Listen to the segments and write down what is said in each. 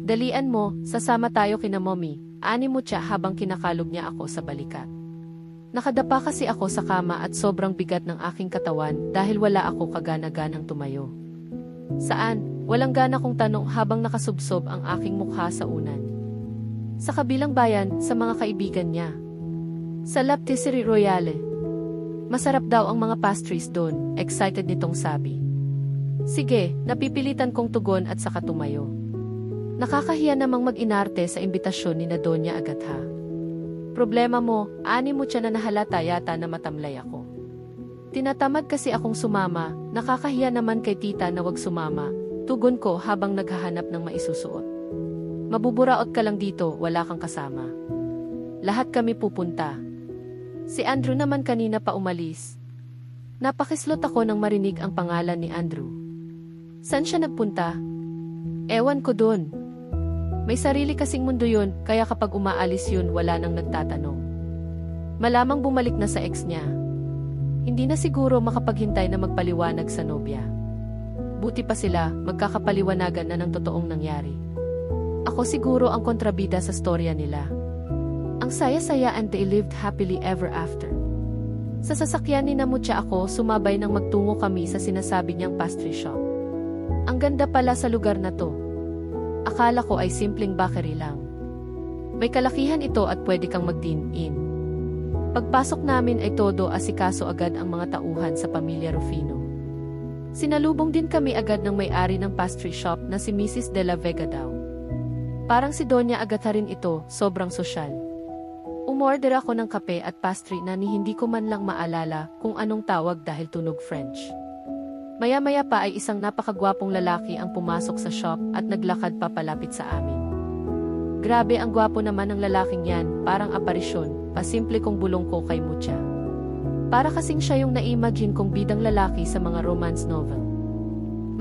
Dalian mo, sasama tayo kina mommy, ani mo siya habang kinakalog niya ako sa balikat. Nakadapa kasi ako sa kama at sobrang bigat ng aking katawan dahil wala ako kagana-ganang tumayo. Saan? Walang gana kong tanong habang nakasubsob ang aking mukha sa unan. Sa kabilang bayan, sa mga kaibigan niya. Sa La Patisserie Royale. Masarap daw ang mga pastries doon, excited nitong sabi. Sige, napipilitan kong tugon at saka tumayo. Nakakahiya namang mag-inarte sa imbitasyon ni na Doña Agatha. Problema mo, ani mo siya na nahalata yata na matamlay ako. Tinatamad kasi akong sumama, nakakahiya naman kay tita na wag sumama, tugon ko habang naghahanap ng maisusuot. Mabuburaot ka lang dito, wala kang kasama. Lahat kami pupunta. Si Andrew naman kanina pa umalis. Napakislot ako nang marinig ang pangalan ni Andrew. Saan siya nagpunta? Ewan ko dun. May sarili kasing mundo yun, kaya kapag umaalis yun wala nang nagtatanong. Malamang bumalik na sa ex niya. Hindi na siguro makapaghintay na magpaliwanag sa nobya. Buti pa sila, magkakapaliwanagan na ng totoong nangyari. Ako siguro ang kontrabida sa storya nila. Ang saya-saya and they lived happily ever after. Sa sasakyan ni Namutya ako, sumabay nang magtungo kami sa sinasabi niyang pastry shop. Ang ganda pala sa lugar na to. Akala ko ay simpleng bakery lang. May kalakihan ito at pwede kang mag-dine-in. Pagpasok namin ay todo asikaso agad ang mga tauhan sa pamilya Rufino. Sinalubong din kami agad ng may-ari ng pastry shop na si Mrs. De La Vega daw. Parang si Doña Agatha rin ito, sobrang sosyal. Umorder ako ng kape at pastry na ni hindi ko man lang maalala kung anong tawag dahil tunog French. Maya-maya pa ay isang napakagwapong lalaki ang pumasok sa shop at naglakad papalapit sa amin. Grabe ang gwapo naman ng lalaking yan, parang aparisyon, pasimple kong bulong ko kay Mutya. Para kasing siya yung na-imagine kong bidang lalaki sa mga romance novel.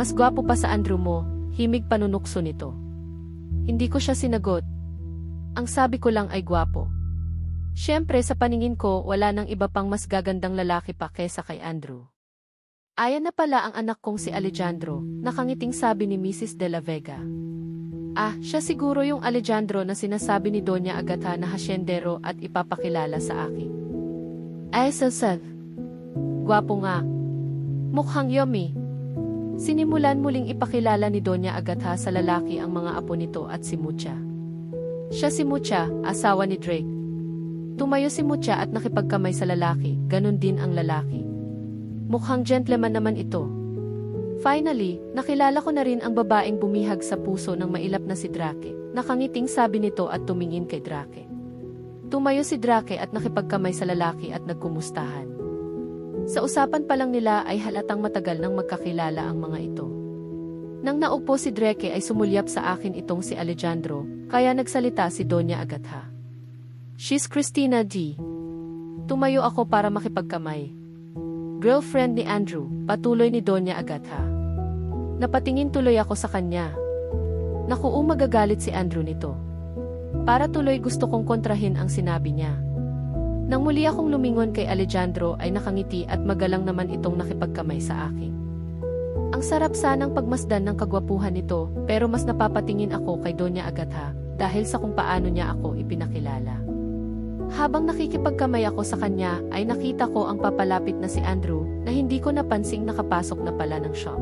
Mas gwapo pa sa Andrew mo, himig panunukso nito. Hindi ko siya sinagot. Ang sabi ko lang ay gwapo. Siyempre sa paningin ko wala nang iba pang mas gagandang lalaki pa kesa kay Andrew. Ayan na pala ang anak kong si Alejandro, nakangiting sabi ni Mrs. De La Vega. Ah, siya siguro yung Alejandro na sinasabi ni Doña Agatha na hasyendero at ipapakilala sa akin. Ay, sasag. Gwapo nga. Mukhang yummy. Sinimulan muling ipakilala ni Doña Agatha sa lalaki ang mga apo nito at si Mutya. Siya si Mutya, asawa ni Drake. Tumayo si Mutya at nakipagkamay sa lalaki, ganun din ang lalaki. Mukhang gentleman naman ito. Finally, nakilala ko na rin ang babaeng bumihag sa puso ng mailap na si Drake. Nakangiting sabi nito at tumingin kay Drake. Tumayo si Drake at nakipagkamay sa lalaki at nagkumustahan. Sa usapan pa lang nila ay halatang matagal nang magkakilala ang mga ito. Nang naupo si Drake ay sumulyap sa akin itong si Alejandro, kaya nagsalita si Doña Agatha. She's Christina D. Tumayo ako para makipagkamay. Girlfriend ni Andrew, patuloy ni Doña Agatha. Napatingin tuloy ako sa kanya. Naku, magagalit si Andrew nito. Para tuloy gusto kong kontrahin ang sinabi niya. Nang muli akong lumingon kay Alejandro ay nakangiti at magalang naman itong nakipagkamay sa akin. Ang sarap sanang pagmasdan ng kagwapuhan nito pero mas napapatingin ako kay Doña Agatha dahil sa kung paano niya ako ipinakilala. Habang nakikipagkamay ako sa kanya ay nakita ko ang papalapit na si Andrew na hindi ko napansing nakapasok na pala ng shop.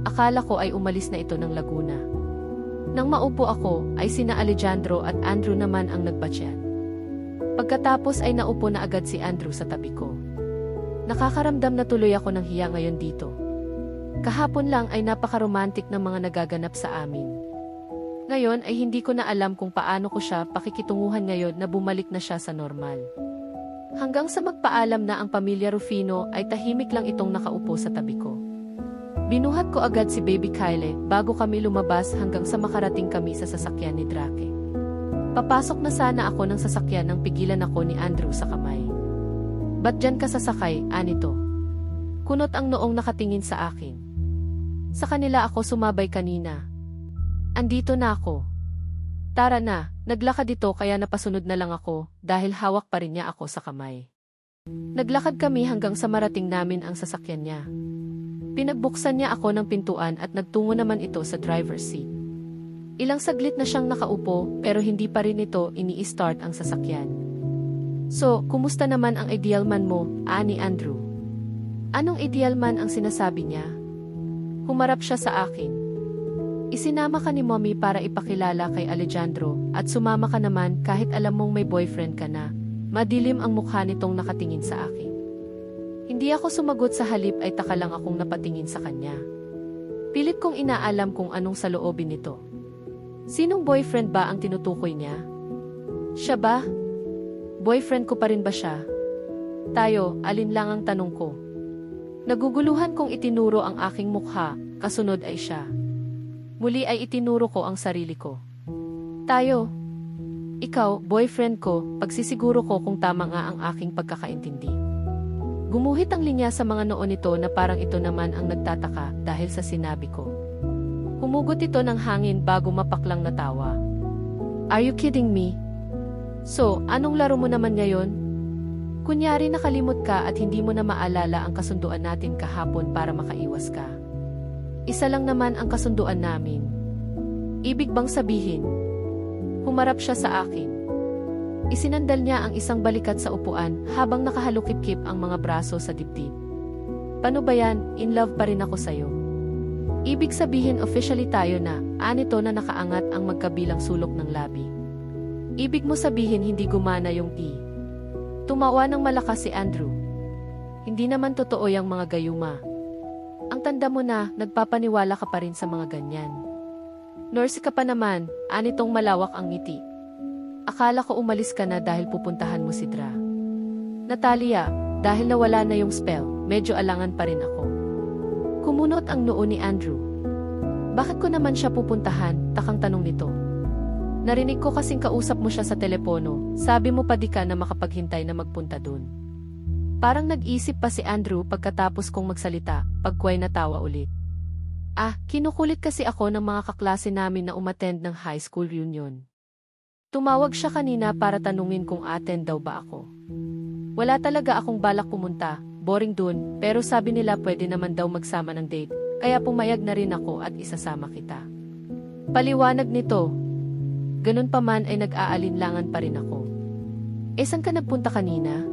Akala ko ay umalis na ito ng Laguna. Nang maupo ako ay sina Alejandro at Andrew naman ang nagpa-chat. Pagkatapos ay naupo na agad si Andrew sa tabi ko. Nakakaramdam na tuloy ako ng hiya ngayon dito. Kahapon lang ay napaka-romantic ng mga nagaganap sa amin. Ngayon ay hindi ko na alam kung paano ko siya pakikitunguhan ngayon na bumalik na siya sa normal. Hanggang sa magpaalam na ang pamilya Rufino ay tahimik lang itong nakaupo sa tabi ko. Binuhat ko agad si Baby Kyle bago kami lumabas hanggang sa makarating kami sa sasakyan ni Drake. Papasok na sana ako ng sasakyan nang pigilan ako ni Andrew sa kamay. Ba't dyan ka sasakay, anito? Kunot ang noong nakatingin sa akin. Sa kanila ako sumabay kanina. Andito na ako. Tara na, naglakad ito kaya napasunod na lang ako dahil hawak pa rin niya ako sa kamay. Naglakad kami hanggang sa marating namin ang sasakyan niya. Pinagbuksan niya ako ng pintuan at nagtungo naman ito sa driver's seat. Ilang saglit na siyang nakaupo pero hindi pa rin ito ini-start ang sasakyan. So, kumusta naman ang ideal man mo, ani Andrew? Anong ideal man ang sinasabi niya? Humarap siya sa akin. Isinama ka ni Mommy para ipakilala kay Alejandro at sumama ka naman kahit alam mong may boyfriend ka na. Madilim ang mukha nitong nakatingin sa akin. Hindi ako sumagot, sa halip ay taka lang akong napatingin sa kanya. Pilit kong inaalam kung anong saloobin nito. Sinong boyfriend ba ang tinutukoy niya? Siya ba? Boyfriend ko pa rin ba siya? Tayo, alin lang ang tanong ko. Naguguluhan kong itinuro ang aking mukha, kasunod ay siya. Muli ay itinuro ko ang sarili ko. Tayo. Ikaw, boyfriend ko, pagsisiguro ko kung tama nga ang aking pagkakaintindi. Gumuhit ang linya sa mga noo nito na parang ito naman ang nagtataka dahil sa sinabi ko. Humugot ito ng hangin bago mapaklang natawa. Are you kidding me? So, anong laro mo naman ngayon? Kunyari nakalimot ka at hindi mo na maalala ang kasunduan natin kahapon para makaiwas ka. Isa lang naman ang kasunduan namin. Ibig bang sabihin? Humarap siya sa akin. Isinandal niya ang isang balikat sa upuan habang nakahalukip-kip ang mga braso sa dibdib. Paano ba yan? In love pa rin ako sa'yo. Ibig sabihin officially tayo na, anito na nakaangat ang magkabilang sulok ng labi. Ibig mo sabihin hindi gumana yung T. Tumawa ng malakas si Andrew. Hindi naman totoo yung mga gayuma. Ang tanda mo na, nagpapaniwala ka pa rin sa mga ganyan. Nurse ka pa naman, anitong malawak ang ngiti. Akala ko umalis ka na dahil pupuntahan mo si Dra. Natalia, dahil nawala na yung spell, medyo alangan pa rin ako. Kumunot ang noo ni Andrew. Bakit ko naman siya pupuntahan, takang tanong nito. Narinig ko kasing kausap mo siya sa telepono, sabi mo pa di ka na makapaghintay na magpunta dun. Parang nag-isip pa si Andrew pagkatapos kong magsalita, pagkway natawa ulit. Kinukulit kasi ako ng mga kaklase namin na umattend ng high school reunion. Tumawag siya kanina para tanungin kung attend daw ba ako. Wala talaga akong balak pumunta, boring dun, pero sabi nila pwede naman daw magsama ng date, kaya pumayag na rin ako at isasama kita. Paliwanag nito. Ganun pa man ay nag-aalinlangan pa rin ako. Saan ka nagpunta kanina?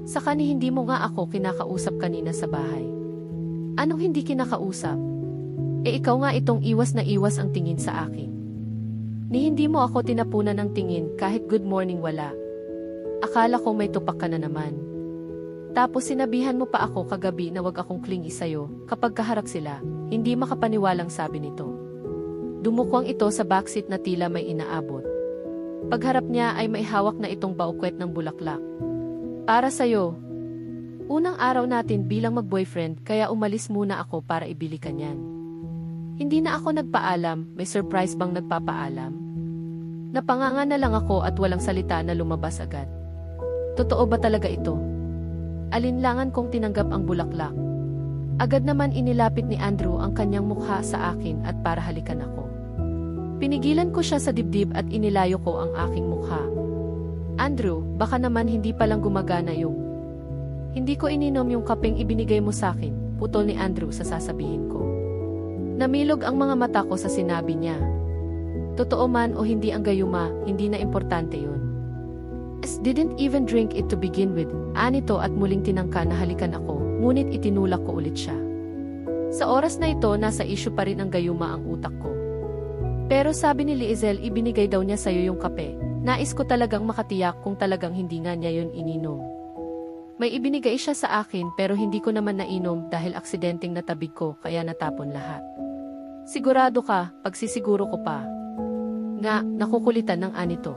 Sa kani hindi mo nga ako kinakausap kanina sa bahay. Anong hindi kinakausap? Ikaw nga itong iwas na iwas ang tingin sa akin. Ni hindi mo ako tinapunan ng tingin kahit good morning wala. Akala ko may tupak ka na naman. Tapos sinabihan mo pa ako kagabi na wag akong clingy sa'yo kapag kaharap sila, hindi makapaniwalang sabi nito. Dumukwang ito sa backseat na tila may inaabot. Pagharap niya ay may hawak na itong baukwet ng bulaklak. Para sa'yo. Unang araw natin bilang mag-boyfriend kaya umalis muna ako para ibili ka niyan. Hindi na ako nagpaalam, may surprise bang nagpapaalam? Napanganga na lang ako at walang salita na lumabas agad. Totoo ba talaga ito? Alinlangan kong tinanggap ang bulaklak. Agad naman inilapit ni Andrew ang kanyang mukha sa akin at para halikan ako. Pinigilan ko siya sa dibdib at inilayo ko ang aking mukha. Andrew, baka naman hindi palang gumagana yung... Hindi ko ininom yung kapeng ibinigay mo sa akin, putol ni Andrew sa sasabihin ko. Namilog ang mga mata ko sa sinabi niya. Totoo man o hindi ang gayuma, hindi na importante yun. Didn't even drink it to begin with, anito at muling tinangka na halikan ako, ngunit itinulak ko ulit siya. Sa oras na ito, nasa issue pa rin ang gayuma ang utak ko. Pero sabi ni Liesel ibinigay daw niya sa'yo yung kape, nais ko talagang makatiyak kung talagang hindi nga niya yun ininom. May ibinigay siya sa akin pero hindi ko naman nainom dahil aksidenteng natabig ko kaya natapon lahat. Sigurado ka, pagsisiguro ko pa. Nga, nakukulitan ng anito.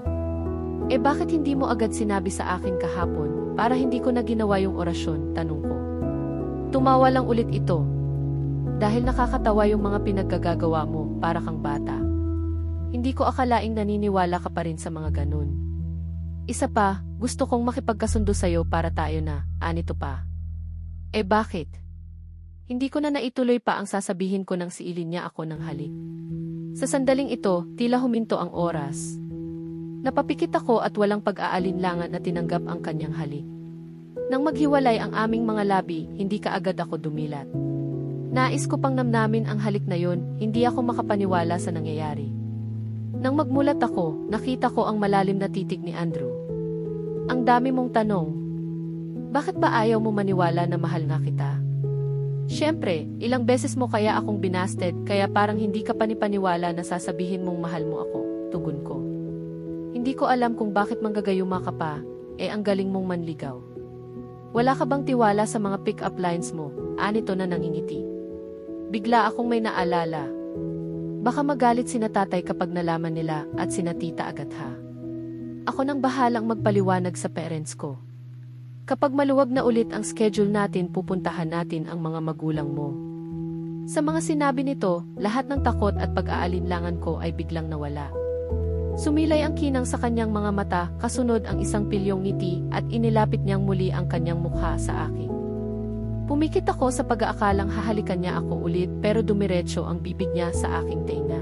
Bakit hindi mo agad sinabi sa akin kahapon para hindi ko na ginawa yung orasyon, tanong ko. Tumawa lang ulit ito. Dahil nakakatawa yung mga pinaggagawa mo, para kang bata. Hindi ko akalaing naniniwala ka pa rin sa mga ganun. Isa pa, gusto kong makipagkasundo sa'yo para tayo na, anito pa. Bakit? Hindi ko na naituloy pa ang sasabihin ko nang siilin niya ako ng halik. Sa sandaling ito, tila huminto ang oras. Napapikit ako at walang pag-aalinlangan na tinanggap ang kanyang halik. Nang maghiwalay ang aming mga labi, hindi kaagad ako dumilat. Nais ko pang namnamin ang halik na yon, hindi ako makapaniwala sa nangyayari. Nang magmulat ako, nakita ko ang malalim na titig ni Andrew. Ang dami mong tanong. Bakit ba ayaw mo maniwala na mahal nga kita? Siyempre, ilang beses mo kaya akong binasted kaya parang hindi ka panipaniwala na sasabihin mong mahal mo ako, tugon ko. Hindi ko alam kung bakit manggagayuma ka pa, ang galing mong manligaw. Wala ka bang tiwala sa mga pick-up lines mo? Anito na nangingiti. Bigla akong may naalala. Baka magalit sina tatay kapag nalaman nila at sina tita agad ha. Ako nang bahalang magpaliwanag sa parents ko. Kapag maluwag na ulit ang schedule natin, pupuntahan natin ang mga magulang mo. Sa mga sinabi nito, lahat ng takot at pag-aalinlangan ko ay biglang nawala. Sumilay ang kinang sa kanyang mga mata, kasunod ang isang pilyong ngiti at inilapit niyang muli ang kanyang mukha sa akin. Pumikit ako sa pag-aakalang hahalikan niya ako ulit pero dumiretso ang bibig niya sa aking tenga.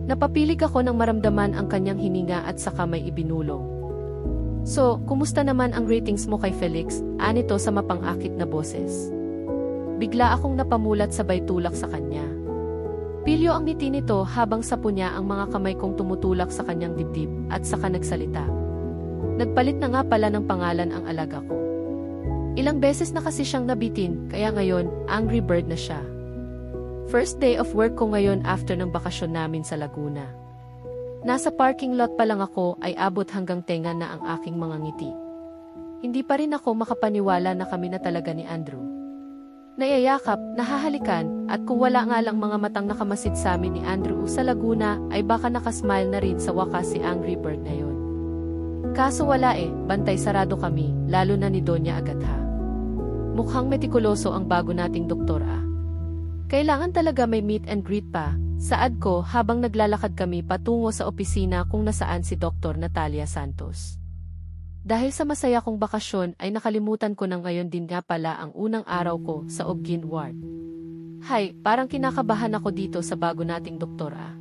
Napapilig ako nang maramdaman ang kanyang hininga at saka may ibinulong. So, kumusta naman ang ratings mo kay Felix? Anito sa mapang-akit na boses. Bigla akong napamulat sabay tulak sa kanya. Pilyo ang ngiti nito habang sapo niya ang mga kamay kong tumutulak sa kanyang dibdib at saka nagsalita. Nagpalit na nga pala ng pangalan ang alaga ko. Ilang beses na kasi siyang nabitin kaya ngayon, Angry Bird na siya. First day of work ko ngayon after ng bakasyon namin sa Laguna. Nasa parking lot pa lang ako ay abot hanggang tenga na ang aking mga ngiti. Hindi pa rin ako makapaniwala na kami na talaga ni Andrew. Nayayakap, nahahalikan, at kung wala nga lang mga matang nakamasid sa amin ni Andrew sa Laguna, ay baka nakasmile na rin sa wakas si Angry Bird na yon. Kaso wala bantay sarado kami, lalo na ni Donya Agatha. Mukhang metikuloso ang bago nating doktora. Kailangan talaga may meet and greet pa, saad ko habang naglalakad kami patungo sa opisina kung nasaan si Dr. Natalia Santos. Dahil sa masaya kong bakasyon ay nakalimutan ko na ngayon din nga pala ang unang araw ko sa Obgyn Ward. Hay, parang kinakabahan ako dito sa bago nating doktora.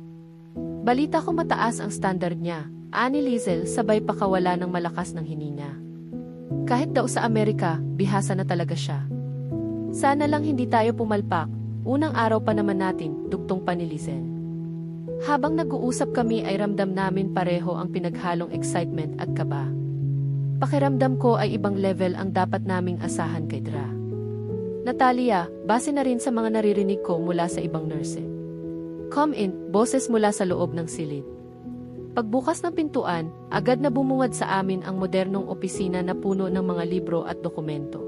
Balita ko mataas ang standard niya, ani Lizel sabay pakawala ng malakas ng hininga. Kahit daw sa Amerika, bihasa na talaga siya. Sana lang hindi tayo pumalpak, unang araw pa naman natin, dugtong pa ni Lizel. Habang nag-uusap kami ay ramdam namin pareho ang pinaghalong excitement at kaba. Pakiramdam ko ay ibang level ang dapat naming asahan kay Dra. Natalia, base na rin sa mga naririnig ko mula sa ibang nurse. Come in, boses mula sa loob ng silid. Pagbukas ng pintuan, agad na bumungad sa amin ang modernong opisina na puno ng mga libro at dokumento.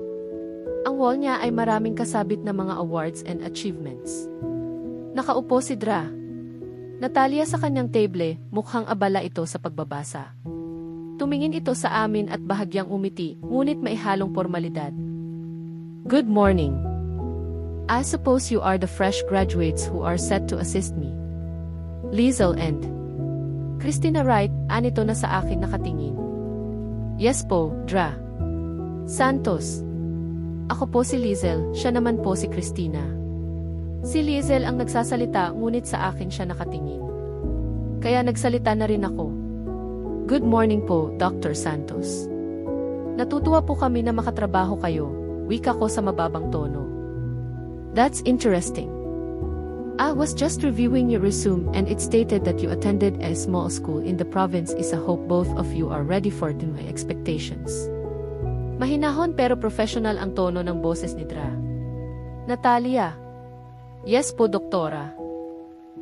Ang wall niya ay maraming kasabit na mga awards and achievements. Nakaupo si Dra. Natalia sa kanyang table, mukhang abala ito sa pagbabasa. Tumingin ito sa amin at bahagyang umiti, ngunit may halong formalidad. Good morning. I suppose you are the fresh graduates who are set to assist me. Lizel and Christina Wright, anito na sa akin nakatingin. Yes po, Dra. Santos. Ako po si Lizel, siya naman po si Christina. Si Lizel ang nagsasalita ngunit sa akin siya nakatingin. Kaya nagsalita na rin ako. Good morning po, Dr. Santos. Natutuwa po kami na makatrabaho kayo, wika ko sa mababang tono. That's interesting. I was just reviewing your resume and it stated that you attended a small school in the province. Is a hope both of you are ready for my expectations. Mahinahon pero professional ang tono ng boses ni Dra. Natalia. Yes po, doktora.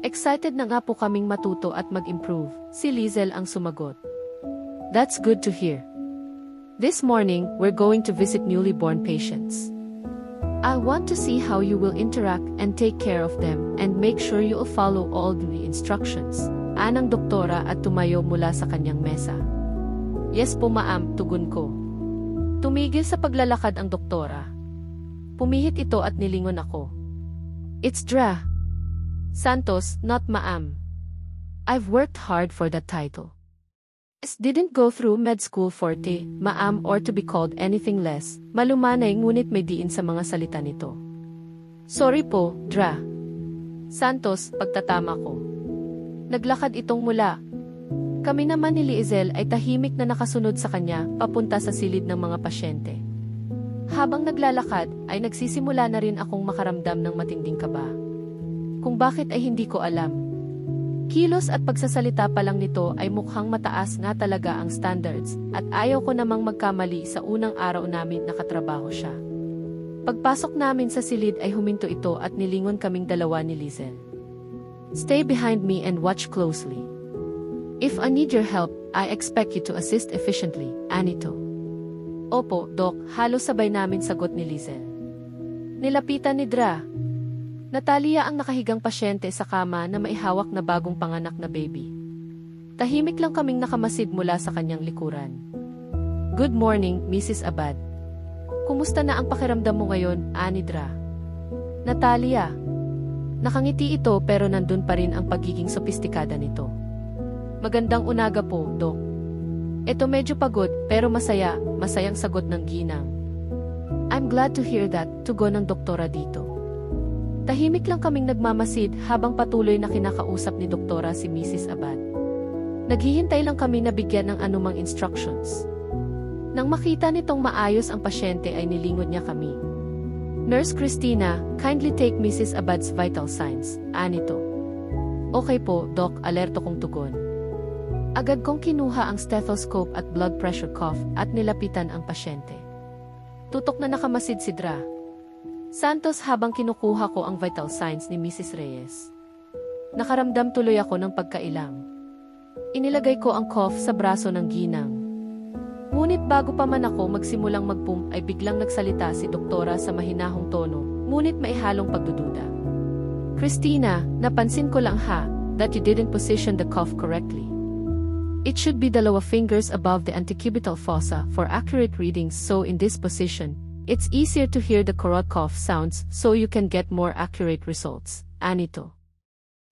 Excited na nga po kaming matuto at mag-improve, si Lizel ang sumagot. That's good to hear. This morning, we're going to visit newly born patients. I want to see how you will interact and take care of them and make sure you'll follow all the instructions. Anang doktora at tumayo mula sa kanyang mesa. Yes po ma'am, tugon ko. Tumigil sa paglalakad ang doktora. Pumihit ito at nilingon ako. It's Dra. Santos, not ma'am. I've worked hard for that title. Didn't go through med school forte, ma'am or to be called anything less, malumanay ngunit may diin sa mga salita nito. Sorry po, Dra. Santos, pagtatama ko. Naglakad itong mula. Kami naman ni Lizel ay tahimik na nakasunod sa kanya, papunta sa silid ng mga pasyente. Habang naglalakad, ay nagsisimula na rin akong makaramdam ng matinding kaba. Kung bakit ay hindi ko alam. Kilos at pagsasalita pa lang nito ay mukhang mataas nga talaga ang standards at ayaw ko namang magkamali sa unang araw namin nakatrabaho siya. Pagpasok namin sa silid ay huminto ito at nilingon kaming dalawa ni Lizel. Stay behind me and watch closely. If I need your help, I expect you to assist efficiently, Anito. Opo, Doc, halos sabay namin sagot ni Lizel. Nilapitan ni Dra. Natalia ang nakahigang pasyente sa kama na maihawak na bagong panganak na baby. Tahimik lang kaming nakamasid mula sa kanyang likuran. Good morning, Mrs. Abad. Kumusta na ang pakiramdam mo ngayon, Anidra? Natalia. Nakangiti ito pero nandun pa rin ang pagiging sopistikada nito. Magandang unaga po, Doc. Ito medyo pagod pero masayang sagot ng ginang. I'm glad to hear that, tugon ng doktora dito. Tahimik lang kaming nagmamasid habang patuloy na kinakausap ni doktora si Mrs. Abad. Naghihintay lang kami na bigyan ng anumang instructions. Nang makita nitong maayos ang pasyente ay nilingon niya kami. Nurse Christina, kindly take Mrs. Abad's vital signs, Anito. Okay po, Doc, alerto kong tugon. Agad kong kinuha ang stethoscope at blood pressure cuff at nilapitan ang pasyente. Tutok na nakamasid si Dra. Santos habang kinukuha ko ang vital signs ni Mrs. Reyes. Nakaramdam tuloy ako ng pagkailang. Inilagay ko ang cuff sa braso ng ginang. Ngunit bago pa man ako magsimulang magpump ay biglang nagsalita si doktora sa mahinahong tono, ngunit maihalong pagdududa. Christina, napansin ko lang that you didn't position the cuff correctly. It should be dalawa fingers above the antecubital fossa for accurate readings, so in this position, it's easier to hear the correct cough sounds so you can get more accurate results, Anito.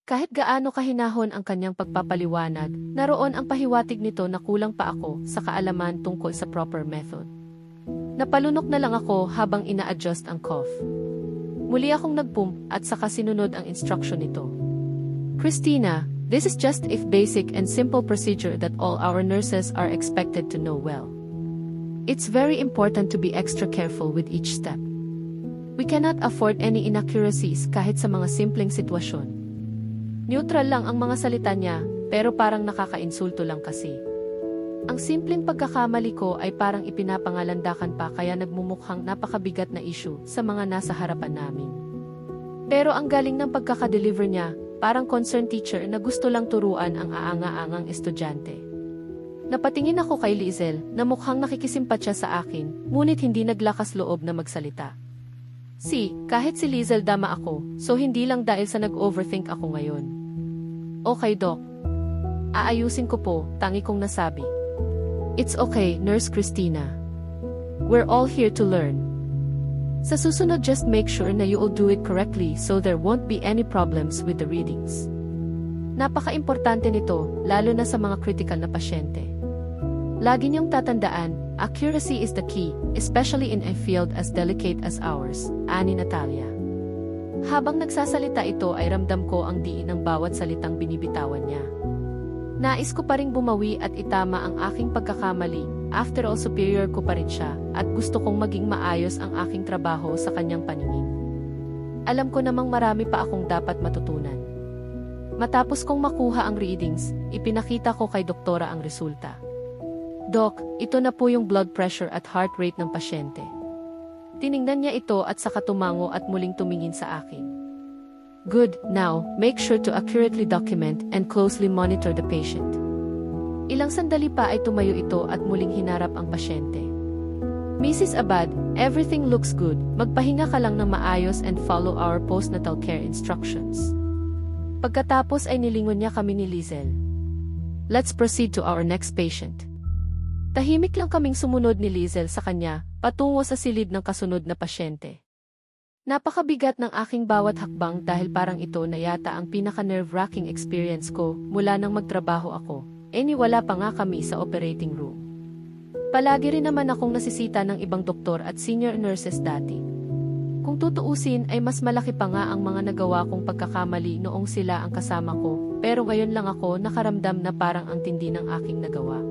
Kahit gaano kahinahon ang kanyang pagpapaliwanag, naroon ang pahiwatig nito na kulang pa ako sa kaalaman tungkol sa proper method. Napalunok na lang ako habang ina-adjust ang cough. Muli akong nagpump at saka sinunod ang instruction nito. Christina, this is just if basic and simple procedure that all our nurses are expected to know well. It's very important to be extra careful with each step. We cannot afford any inaccuracies kahit sa mga simpleng sitwasyon. Neutral lang ang mga salita niya, pero parang nakakainsulto lang kasi. Ang simpleng pagkakamali ko ay parang ipinapangalandakan pa kaya nagmumukhang napakabigat na issue sa mga nasa harapan namin. Pero ang galing ng pagkakadeliver niya, parang concerned teacher na gusto lang turuan ang aanga-angang estudyante. Napatingin ako kay Lizel na mukhang nakikisimpatya sa akin, ngunit hindi naglakas loob na magsalita. Kahit si Lizel dama ako, so hindi lang dahil sa nag-overthink ako ngayon. Okay, Doc. Aayusin ko po, tangi kong nasabi. It's okay, Nurse Christina. We're all here to learn. Sa susunod, just make sure na you'll do it correctly so there won't be any problems with the readings. Napaka-importante nito, lalo na sa mga critical na pasyente. Lagi niyong tatandaan, accuracy is the key, especially in a field as delicate as ours, ani Natalia. Habang nagsasalita ito ay ramdam ko ang diin ng bawat salitang binibitawan niya. Nais ko pa ring bumawi at itama ang aking pagkakamali, after all superior ko pa rin siya, at gusto kong maging maayos ang aking trabaho sa kanyang paningin. Alam ko namang marami pa akong dapat matutunan. Matapos kong makuha ang readings, ipinakita ko kay doktora ang resulta. Doc, ito na po yung blood pressure at heart rate ng pasyente. Tiningnan niya ito at saka tumango at muling tumingin sa akin. Good, now, make sure to accurately document and closely monitor the patient. Ilang sandali pa ay tumayo ito at muling hinarap ang pasyente. Mrs. Abad, everything looks good, magpahinga ka lang ng maayos and follow our postnatal care instructions. Pagkatapos ay nilingon niya kami ni Lizel. Let's proceed to our next patient. Tahimik lang kaming sumunod ni Lizel sa kanya, patungo sa silid ng kasunod na pasyente. Napakabigat ng aking bawat hakbang dahil parang ito na yata ang pinaka-nerve-wracking experience ko mula nang magtrabaho ako, wala pa nga kami sa operating room. Palagi rin naman akong nasisita ng ibang doktor at senior nurses dati. Kung tutuusin ay mas malaki pa nga ang mga nagawa kong pagkakamali noong sila ang kasama ko, pero ngayon lang ako nakaramdam na parang ang tindi ng aking nagawa.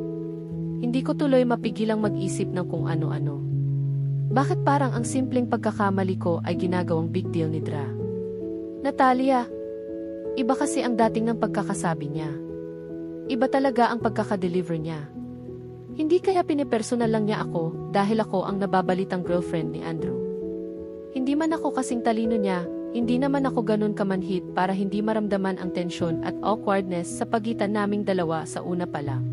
Hindi ko tuloy mapigilang mag-isip ng kung ano-ano. Bakit parang ang simpleng pagkakamali ko ay ginagawang big deal ni Dra? Natalia, Iba kasi ang dating ng pagkakasabi niya. Iba talaga ang pagkakadeliver niya. Hindi kaya pinipersonal lang niya ako dahil ako ang nababalitang girlfriend ni Andrew. Hindi man ako kasing talino niya, hindi naman ako ganun kamanhid para hindi maramdaman ang tensyon at awkwardness sa pagitan naming dalawa sa una pa lang.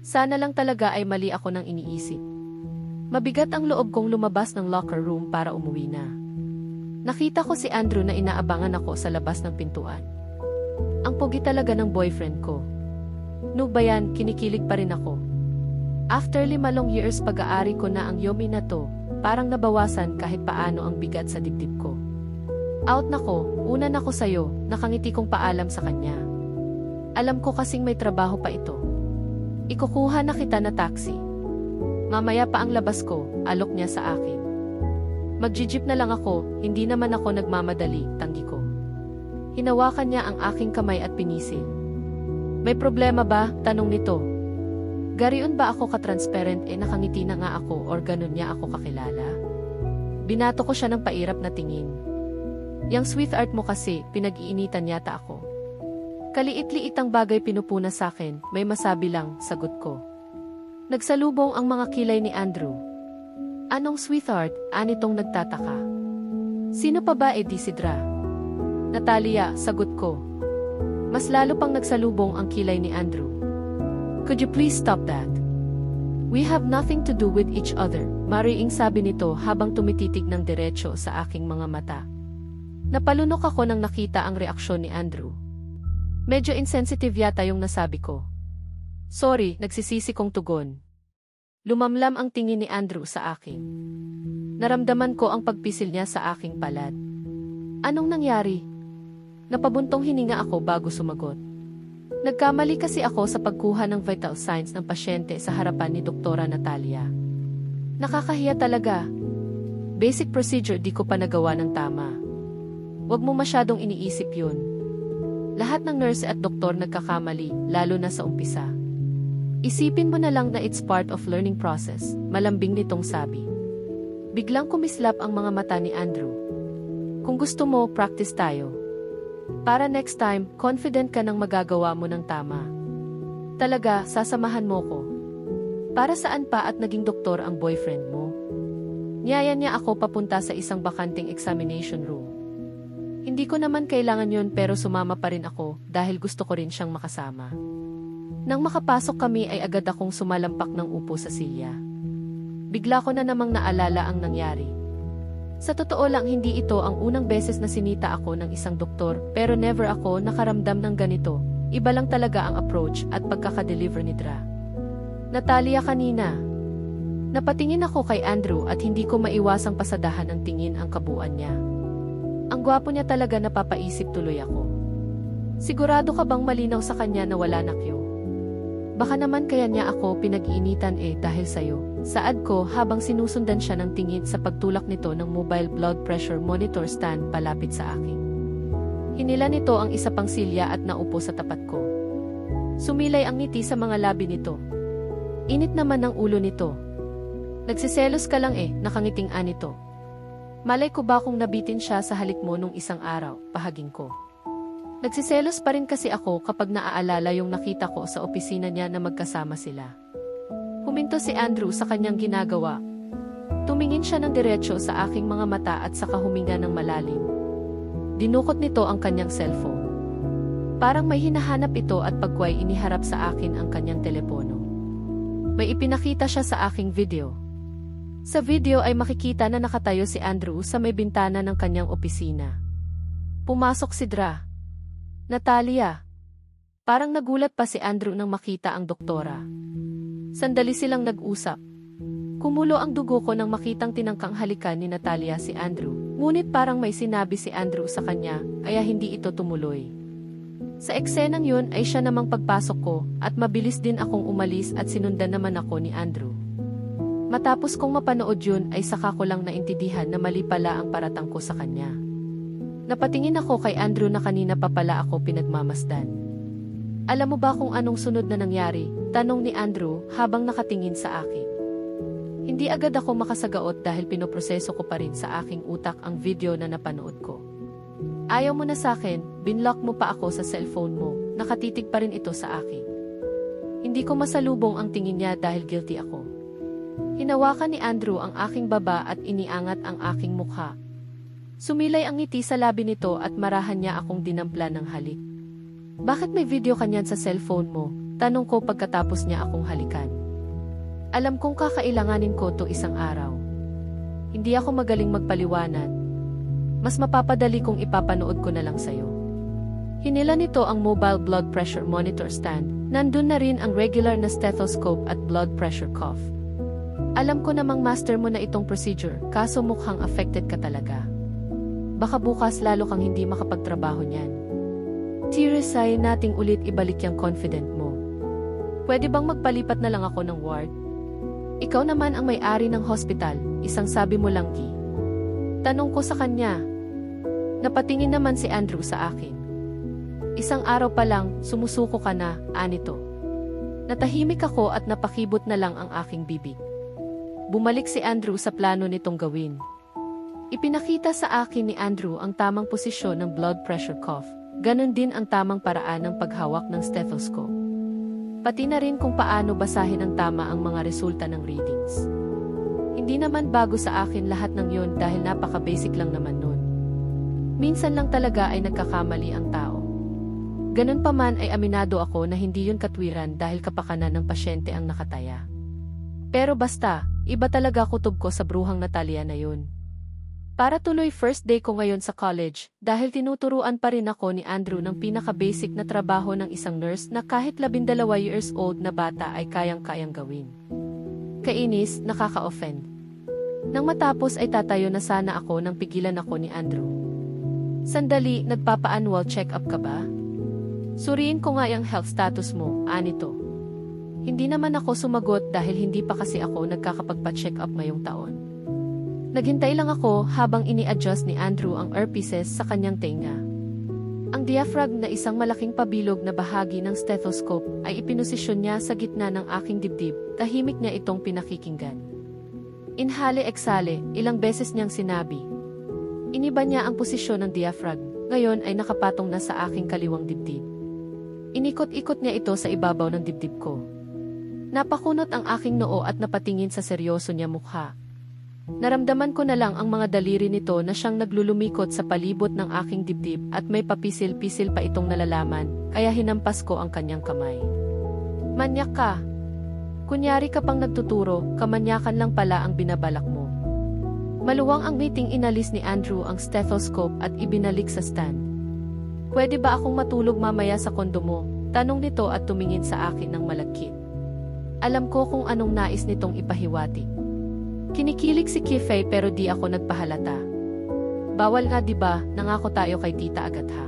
Sana lang talaga ay mali ako nang iniisip. Mabigat ang loob kong lumabas ng locker room para umuwi na. Nakita ko si Andrew na inaabangan ako sa labas ng pintuan. Ang pogi talaga ng boyfriend ko. No ba yan, kinikilig pa rin ako. After 5 long years pag-aari ko na ang Yomi na to, parang nabawasan kahit paano ang bigat sa dibdib ko. Out na ko, una na ko sa'yo, nakangiti kong paalam sa kanya. Alam ko kasing may trabaho pa ito. Ikukuha na kita na taxi. Mamaya pa ang labas ko, alok niya sa akin. Mag-jeep na lang ako, hindi naman ako nagmamadali, tanggi ko. Hinawakan niya ang aking kamay at pinisil. May problema ba? Tanong nito. Gariun ba ako ka-transparent nakangiti na nga ako or ganun niya ako kakilala? Binato ko siya ng pairap na tingin. Yang sweetheart mo kasi, pinag-iinitan yata ako. Kaliit-liitang bagay pinupuna sa akin, may masabi lang, sagot ko. Nagsalubong ang mga kilay ni Andrew. Anong sweetheart? Anitong nagtataka. Sino pa ba di si Dra? Natalia, sagot ko. Mas lalo pang nagsalubong ang kilay ni Andrew. Could you please stop that? We have nothing to do with each other, mariing sabi nito habang tumititig ng diretso sa aking mga mata. Napalunok ako nang nakita ang reaksyon ni Andrew. Medyo insensitive yata yung nasabi ko. Sorry, nagsisisi kong tugon. Lumamlam ang tingin ni Andrew sa akin. Naramdaman ko ang pagpisil niya sa aking palad. Anong nangyari? Napabuntong hininga ako bago sumagot. Nagkamali kasi ako sa pagkuha ng vital signs ng pasyente sa harapan ni Doktora Natalia. Nakakahiya talaga. Basic procedure di ko pa nagawa ng tama. Huwag mo masyadong iniisip yun. Lahat ng nurse at doktor nagkakamali, lalo na sa umpisa. Isipin mo na lang na it's part of learning process, malambing nitong sabi. Biglang kumislap ang mga mata ni Andrew. Kung gusto mo, practice tayo. Para next time, confident ka nang magagawa mo ng tama. Talaga, sasamahan mo ko. Para saan pa at naging doktor ang boyfriend mo? Niyaya niya ako papunta sa isang bakanting examination room. Hindi ko naman kailangan yon pero sumama pa rin ako dahil gusto ko rin siyang makasama. Nang makapasok kami ay agad akong sumalampak ng upo sa silya. Bigla ko na namang naalala ang nangyari. Sa totoo lang hindi ito ang unang beses na sinita ako ng isang doktor pero never ako nakaramdam ng ganito. Iba lang talaga ang approach at pagkakadeliver ni Dra. Natalia kanina. Napatingin ako kay Andrew at hindi ko maiwasang pasadahan ang tingin ang kabuuan niya. Ang gwapo niya talaga napapaisip tuloy ako. Sigurado ka bang malinaw sa kanya na wala na Q? Baka naman kaya niya ako pinag-iinitan dahil sa'yo. Saad ko habang sinusundan siya ng tingin sa pagtulak nito ng mobile blood pressure monitor stand palapit sa akin. Hinila nito ang isa pang silya at naupo sa tapat ko. Sumilay ang ngiti sa mga labi nito. Init naman ang ulo nito. Nagsiselos ka lang nakangiting nito. Malay ko ba kung nabitin siya sa halik mo nung isang araw, pahaging ko. Nagsiselos pa rin kasi ako kapag naaalala yung nakita ko sa opisina niya na magkasama sila. Huminto si Andrew sa kanyang ginagawa. Tumingin siya ng diretso sa aking mga mata at saka huminga ng malalim. Dinukot nito ang kanyang cellphone. Parang may hinahanap ito at pagkway iniharap sa akin ang kanyang telepono. May ipinakita siya sa aking video. Sa video ay makikita na nakatayo si Andrew sa may bintana ng kanyang opisina. Pumasok si Dra. Natalia. Parang nagulat pa si Andrew nang makita ang doktora. Sandali silang nag-usap. Kumulo ang dugo ko nang makitang tinangkang halikan ni Natalia si Andrew. Ngunit parang may sinabi si Andrew sa kanya, kaya hindi ito tumuloy. Sa eksenang yun ay siya namang pagpasok ko at mabilis din akong umalis at sinundan naman ako ni Andrew. Matapos kong mapanood yun ay saka ko lang naintindihan na mali pala ang paratang ko sa kanya. Napatingin ako kay Andrew na kanina pa pala ako pinagmamasdan. Alam mo ba kung anong sunod na nangyari? Tanong ni Andrew habang nakatingin sa akin. Hindi agad ako makasagaot dahil pinoproseso ko pa rin sa aking utak ang video na napanood ko. Ayaw mo na sakin, binlock mo pa ako sa cellphone mo, nakatitig pa rin ito sa akin. Hindi ko masalubong ang tingin niya dahil guilty ako. Hinawakan ni Andrew ang aking baba at iniangat ang aking mukha. Sumilay ang ngiti sa labi nito at marahan niya akong dinampla ng halik. Bakit may video kanyan sa cellphone mo? Tanong ko pagkatapos niya akong halikan. Alam kong kakailanganin ko to isang araw. Hindi ako magaling magpaliwanag. Mas mapapadali kung ipapanood ko na lang sa'yo. Hinila nito ang mobile blood pressure monitor stand. Nandun na rin ang regular na stethoscope at blood pressure cuff. Alam ko namang master mo na itong procedure, kaso mukhang affected ka talaga. Baka bukas lalo kang hindi makapagtrabaho niyan. Tiresay nating ulit ibalik yung confident mo. Pwede bang magpalipat na lang ako ng ward? Ikaw naman ang may-ari ng hospital, isang sabi mo lang Gi. Tanong ko sa kanya. Napatingin naman si Andrew sa akin. Isang araw pa lang, sumusuko ka na, anito. Natahimik ako at napakibot na lang ang aking bibig. Bumalik si Andrew sa plano nitong gawin. Ipinakita sa akin ni Andrew ang tamang posisyon ng blood pressure cuff. Ganon din ang tamang paraan ng paghawak ng stethoscope. Pati na rin kung paano basahin ng tama ang mga resulta ng readings. Hindi naman bago sa akin lahat ng yon dahil napaka-basic lang naman nun. Minsan lang talaga ay nagkakamali ang tao. Ganun pa man ay aminado ako na hindi yun katwiran dahil kapakanan ng pasyente ang nakataya. Pero basta, iba talaga kutob ko sa bruhang Natalia na yun. Para tuloy first day ko ngayon sa college, dahil tinuturuan pa rin ako ni Andrew ng pinaka-basic na trabaho ng isang nurse na kahit 12 years old na bata ay kayang-kayang gawin. Kainis, nakaka-offend. Nang matapos ay tatayo na sana ako nang pigilan ako ni Andrew. Sandali, nagpapa-annual check-up ka ba? Suriin ko nga yung health status mo, anito. Hindi naman ako sumagot dahil hindi pa kasi ako nagkakapagpa-check up ngayong taon. Naghintay lang ako habang ini-adjust ni Andrew ang earpieces sa kanyang tenga. Ang diaphragm na isang malaking pabilog na bahagi ng stethoscope ay ipinosisyon niya sa gitna ng aking dibdib, tahimik niya itong pinakikinggan. Inhale-exhale, ilang beses niyang sinabi. Iniba niya ang posisyon ng diaphragm, ngayon ay nakapatong na sa aking kaliwang dibdib. Inikot-ikot niya ito sa ibabaw ng dibdib ko. Napakunot ang aking noo at napatingin sa seryoso niya mukha. Naramdaman ko na lang ang mga daliri nito na siyang naglulumikot sa palibot ng aking dibdib at may papisil-pisil pa itong nalalaman, kaya hinampas ko ang kanyang kamay. Manyak ka! Kunyari ka pang nagtuturo, kamanyakan lang pala ang binabalak mo. Maluwang ang ngiting inalis ni Andrew ang stethoscope at ibinalik sa stand. Pwede ba akong matulog mamaya sa kondo mo? Tanong nito at tumingin sa akin ng malagkit. Alam ko kung anong nais nitong ipahiwatig. Kinikilig si Kifei pero di ako nagpahalata. Bawal nga diba, nangako tayo kay tita agad ha.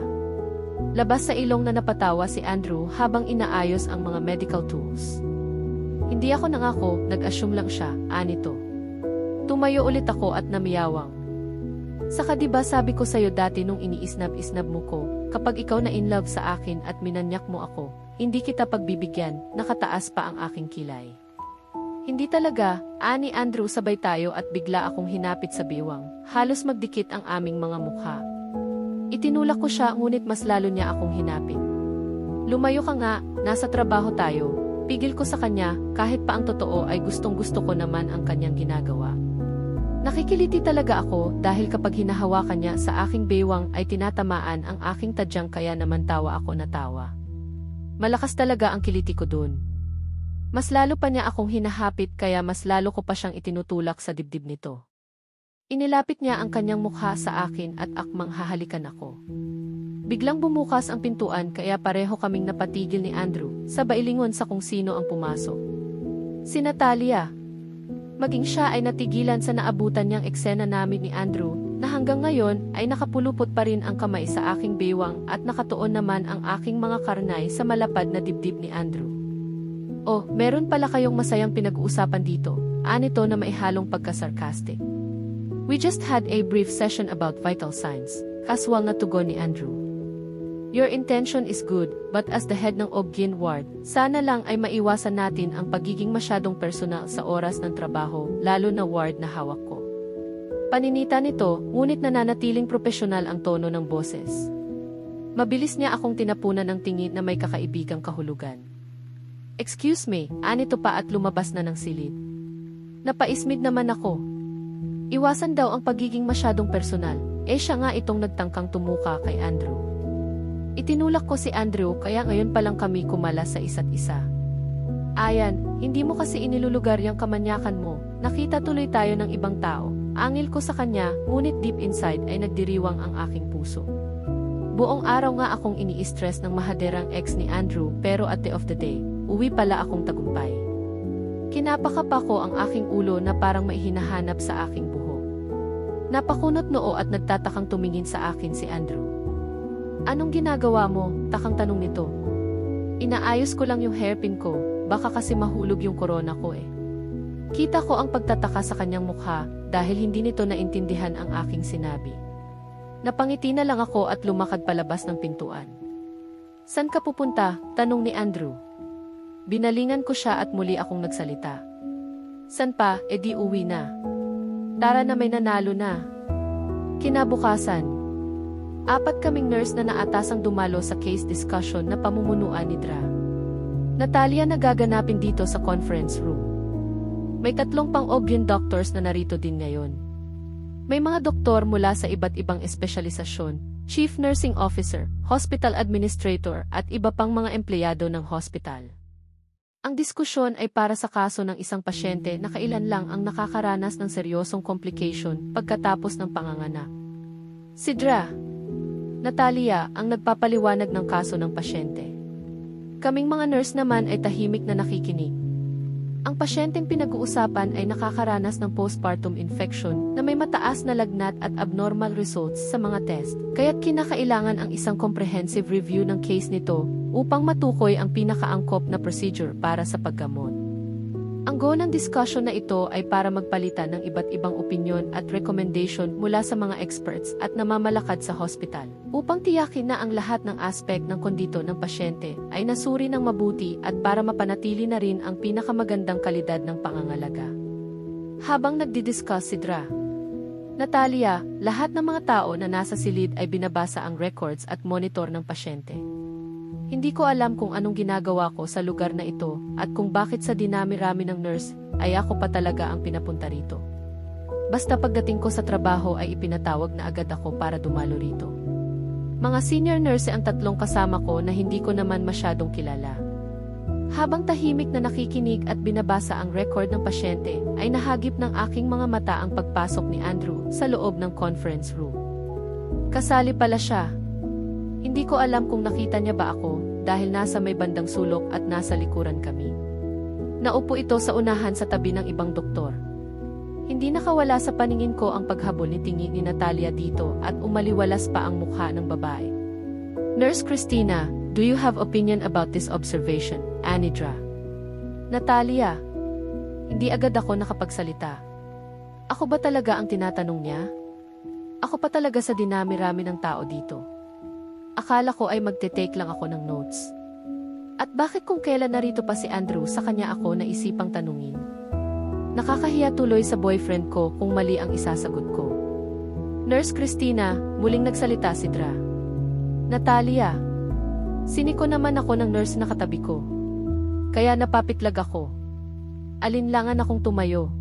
Labas sa ilong na napatawa si Andrew habang inaayos ang mga medical tools. Hindi ako nangako, nag-assume lang siya, anito. Tumayo ulit ako at namiyawang. Saka diba sabi ko sa'yo dati nung iniisnab-isnab mo ko, kapag ikaw na in love sa akin at minanyak mo ako, hindi kita pagbibigyan, nakataas pa ang aking kilay. Hindi talaga, ani Andrew sabay tayo at bigla akong hinapit sa biwang, halos magdikit ang aming mga mukha. Itinulak ko siya ngunit mas lalo niya akong hinapit. Lumayo ka nga, nasa trabaho tayo, pigil ko sa kanya, kahit pa ang totoo ay gustong-gusto ko naman ang kanyang ginagawa. Nakikiliti talaga ako dahil kapag hinahawakan niya sa aking bewang ay tinatamaan ang aking tadyang kaya naman tawa ako na tawa. Malakas talaga ang kiliti ko dun. Mas lalo pa niya akong hinahapit kaya mas lalo ko pa siyang itinutulak sa dibdib nito. Inilapit niya ang kanyang mukha sa akin at akmang hahalikan ako. Biglang bumukas ang pintuan kaya pareho kaming napatigil ni Andrew, sabay lingon sa kung sino ang pumasok. Si Natalia. Maging siya ay natigilan sa naabutan niyang eksena namin ni Andrew, na hanggang ngayon ay nakapulupot pa rin ang kamay sa aking bewang at nakatuon naman ang aking mga karnay sa malapad na dibdib ni Andrew. Oh, meron pala kayong masayang pinag-uusapan dito, anito na maihalong pagka-sarcastic. We just had a brief session about vital signs, kaswal na tugon ni Andrew. Your intention is good, but as the head ng Obgyn Ward, sana lang ay maiwasan natin ang pagiging masyadong personal sa oras ng trabaho, lalo na ward na hawak ko. Paninita nito, ngunit nananatiling propesyonal ang tono ng boses. Mabilis niya akong tinapunan ng tingin na may kakaibigang kahulugan. Excuse me, anito pa at lumabas na ng silid. Napaismid naman ako. Iwasan daw ang pagiging masyadong personal, siya nga itong nagtangkang tumuka kay Andrew. Itinulak ko si Andrew kaya ngayon pa lang kami kumala sa isa't isa. Ayan, hindi mo kasi inilulugar yung kamanyakan mo, nakita tuloy tayo ng ibang tao. Angil ko sa kanya, ngunit deep inside ay nagdiriwang ang aking puso. Buong araw nga akong ini-stress ng mahaderang ex ni Andrew pero at the of the day, uwi pala akong tagumpay. Kinapakapa ko ang aking ulo na parang may hinahanap sa aking buhok. Napakunot noo at nagtatakang tumingin sa akin si Andrew. Anong ginagawa mo? Takang tanong nito. Inaayos ko lang yung hairpin ko, baka kasi mahulog yung corona ko eh. Kita ko ang pagtataka sa kanyang mukha dahil hindi nito naintindihan ang aking sinabi. Napangiti na lang ako at lumakad palabas ng pintuan. San ka pupunta? Tanong ni Andrew. Binalingan ko siya at muli akong nagsalita. San pa? Di uwi na. Tara na may nanalo na. Kinabukasan, 4 kaming nurse na naatasang dumalo sa case discussion na pamumunuan ni Dra. Natalia na gaganapin dito sa conference room. May 3 pang-OBGYN doctors na narito din ngayon. May mga doktor mula sa iba't ibang espesyalisasyon, chief nursing officer, hospital administrator at iba pang mga empleyado ng hospital. Ang diskusyon ay para sa kaso ng isang pasyente na kailan lang ang nakakaranas ng seryosong complication pagkatapos ng panganganak. Si Dra. Natalia ang nagpapaliwanag ng kaso ng pasyente. Kaming mga nurse naman ay tahimik na nakikinig. Ang pasyenteng pinag-uusapan ay nakakaranas ng postpartum infection na may mataas na lagnat at abnormal results sa mga test, kaya't kinakailangan ang isang comprehensive review ng case nito upang matukoy ang pinakaangkop na procedure para sa paggamot. Ang goal ng discussion na ito ay para magpalitan ng iba't ibang opinyon at recommendation mula sa mga experts at namamalakad sa hospital, upang tiyakin na ang lahat ng aspek ng kondisyon ng pasyente ay nasuri ng mabuti at para mapanatili na rin ang pinakamagandang kalidad ng pangangalaga. Habang nagdidiscuss si Dra. Natalia, lahat ng mga tao na nasa silid ay binabasa ang records at monitor ng pasyente. Hindi ko alam kung anong ginagawa ko sa lugar na ito at kung bakit sa dinami-rami ng nurse ay ako pa talaga ang pinapunta rito. Basta pagdating ko sa trabaho ay ipinatawag na agad ako para dumalo rito. Mga senior nurse ang 3 kasama ko na hindi ko naman masyadong kilala. Habang tahimik na nakikinig at binabasa ang record ng pasyente, ay nahagip ng aking mga mata ang pagpasok ni Andrew sa loob ng conference room. Kasali pala siya. Hindi ko alam kung nakita niya ba ako dahil nasa may bandang sulok at nasa likuran kami. Naupo ito sa unahan sa tabi ng ibang doktor. Hindi nakawala sa paningin ko ang paghabol ni tingi ni Natalia dito at umaliwalas pa ang mukha ng babae. Nurse Christina, do you have opinion about this observation, Anidra? Natalia. Hindi agad ako nakapagsalita. Ako ba talaga ang tinatanong niya? Ako pa talaga sa dinami-rami ng tao dito. Akala ko ay magte-take lang ako ng notes. At bakit kung kailan narito pa si Andrew sa kanya ako naisipang tanungin? Nakakahiya tuloy sa boyfriend ko kung mali ang isasagot ko. Nurse Christina, muling nagsalita si Dra. Natalia. Siniko naman ako ng nurse na katabi ko. Kaya napapitlag ako. Alinlangan akong tumayo.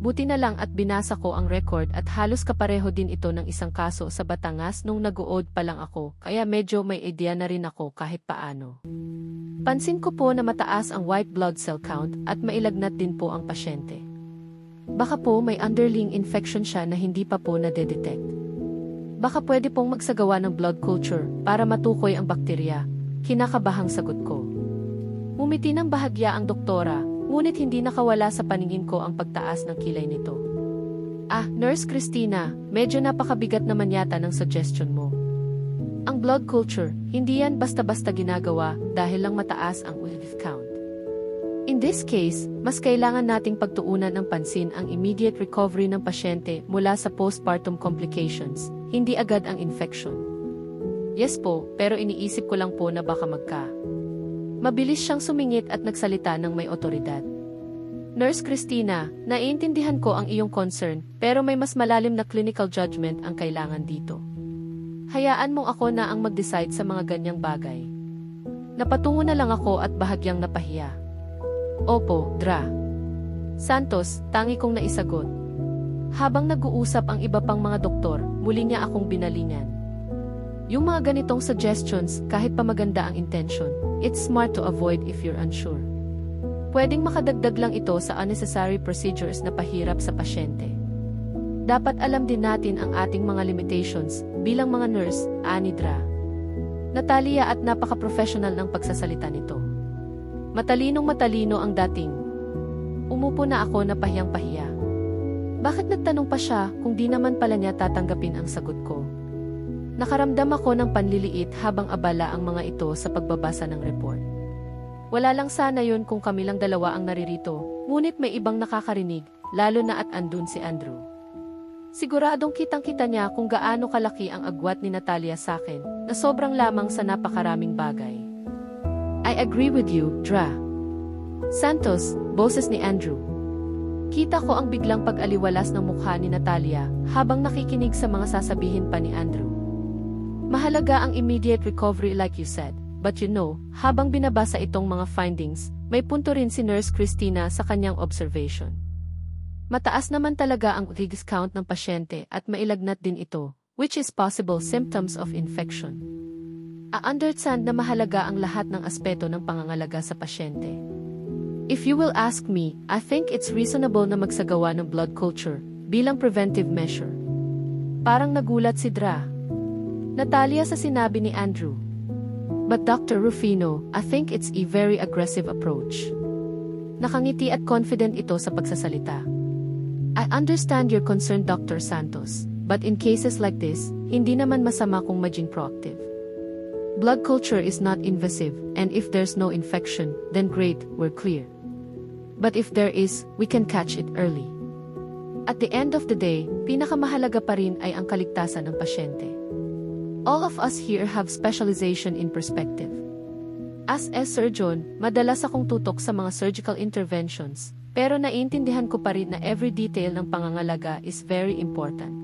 Buti na lang at binasa ko ang record at halos kapareho din ito ng isang kaso sa Batangas nung nag-uod pa lang ako, kaya medyo may idea na rin ako kahit paano. Pansin ko po na mataas ang white blood cell count at mailagnat din po ang pasyente. Baka po may underlying infection siya na hindi pa po nadedetect. Baka pwede pong magsagawa ng blood culture para matukoy ang bakterya, kinakabahang sagot ko. Umiti ng bahagya ang doktora, ngunit hindi nakawala sa paningin ko ang pagtaas ng kilay nito. Nurse Christina, medyo napakabigat naman yata ng suggestion mo. Ang blood culture, hindi yan basta-basta ginagawa dahil lang mataas ang white count. In this case, mas kailangan nating pagtuunan ng pansin ang immediate recovery ng pasyente mula sa postpartum complications, hindi agad ang infection. Yes po, pero iniisip ko lang po na baka Mabilis siyang sumingit at nagsalita ng may otoridad. Nurse Christina, naiintindihan ko ang iyong concern, pero may mas malalim na clinical judgment ang kailangan dito. Hayaan mong ako na ang mag-decide sa mga ganyang bagay. Napatungo na lang ako at bahagyang napahiya. Opo, Dra. Santos, tangi kong naisagot. Habang nag-uusap ang iba pang mga doktor, muli niya akong binalingan. Yung mga ganitong suggestions, kahit pa maganda ang intention, it's smart to avoid if you're unsure. Pwedeng makadagdag lang ito sa unnecessary procedures na pahirap sa pasyente. Dapat alam din natin ang ating mga limitations bilang mga nurse, ani Dra. Natalia at napaka-professional ng pagsasalita nito. Matalino ang dating. Umupo na ako na pahiyang-pahiya. Bakit nagtanong pa siya kung di naman pala niya tatanggapin ang sagot ko? Nakaramdam ako ng panliliit habang abala ang mga ito sa pagbabasa ng report. Wala lang sana yun kung kami lang dalawa ang naririto, ngunit may ibang nakakarinig, lalo na at andun si Andrew. Siguradong kitang-kita niya kung gaano kalaki ang agwat ni Natalia sa akin, na sobrang lamang sa napakaraming bagay. I agree with you, Dra. Santos, boses ni Andrew. Kita ko ang biglang pag-aliwalas ng mukha ni Natalia habang nakikinig sa mga sasabihin pa ni Andrew. Mahalaga ang immediate recovery like you said. But you know, habang binabasa itong mga findings, may punto rin si Nurse Christina sa kanyang observation. Mataas naman talaga ang risk count ng pasyente at mailagnat din ito, which is possible symptoms of infection. I-understand na mahalaga ang lahat ng aspeto ng pangangalaga sa pasyente. If you will ask me, I think it's reasonable na magsagawa ng blood culture bilang preventive measure. Parang nagulat si Dra. Natalia sa sinabi ni Andrew. But Dr. Rufino, I think it's a very aggressive approach. Nakangiti at confident ito sa pagsasalita. I understand your concern, Dr. Santos, but in cases like this, hindi naman masama kung maging proactive. Blood culture is not invasive, and if there's no infection, then great, we're clear. But if there is, we can catch it early. At the end of the day, pinakamahalaga pa rin ay ang kaligtasan ng pasyente. All of us here have specialization in perspective. As a surgeon, madalas akong tutok sa mga surgical interventions, pero naiintindihan ko pa rin na every detail ng pangangalaga is very important.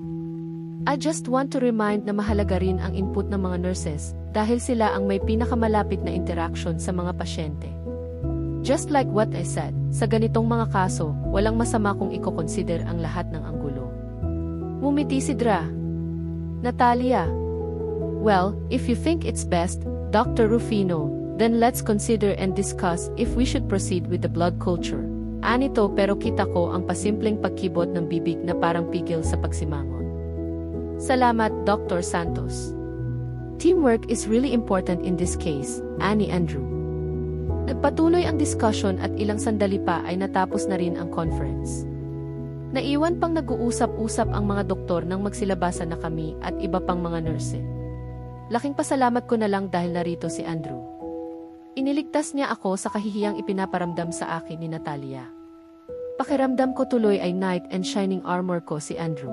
I just want to remind na mahalaga rin ang input ng mga nurses dahil sila ang may pinakamalapit na interaction sa mga pasyente. Just like what I said, sa ganitong mga kaso, walang masama kung i-consider ang lahat ng anggulo. Ngumiti si Dra. Natalia. Well, if you think it's best, Dr. Rufino, then let's consider and discuss if we should proceed with the blood culture. Anito pero kita ko ang pasimpleng pagkibot ng bibig na parang pigil sa pagsimangon. Salamat, Dr. Santos. Teamwork is really important in this case, ani Andrew. Nagpatuloy ang discussion at ilang sandali pa ay natapos na rin ang conference. Naiwan pang nag-uusap-usap ang mga doktor nang magsilabasan na kami at iba pang mga nurse. Laking pasalamat ko na lang dahil narito si Andrew. Iniligtas niya ako sa kahihiyang ipinaparamdam sa akin ni Natalia. Pakiramdam ko tuloy ay knight and shining armor ko si Andrew.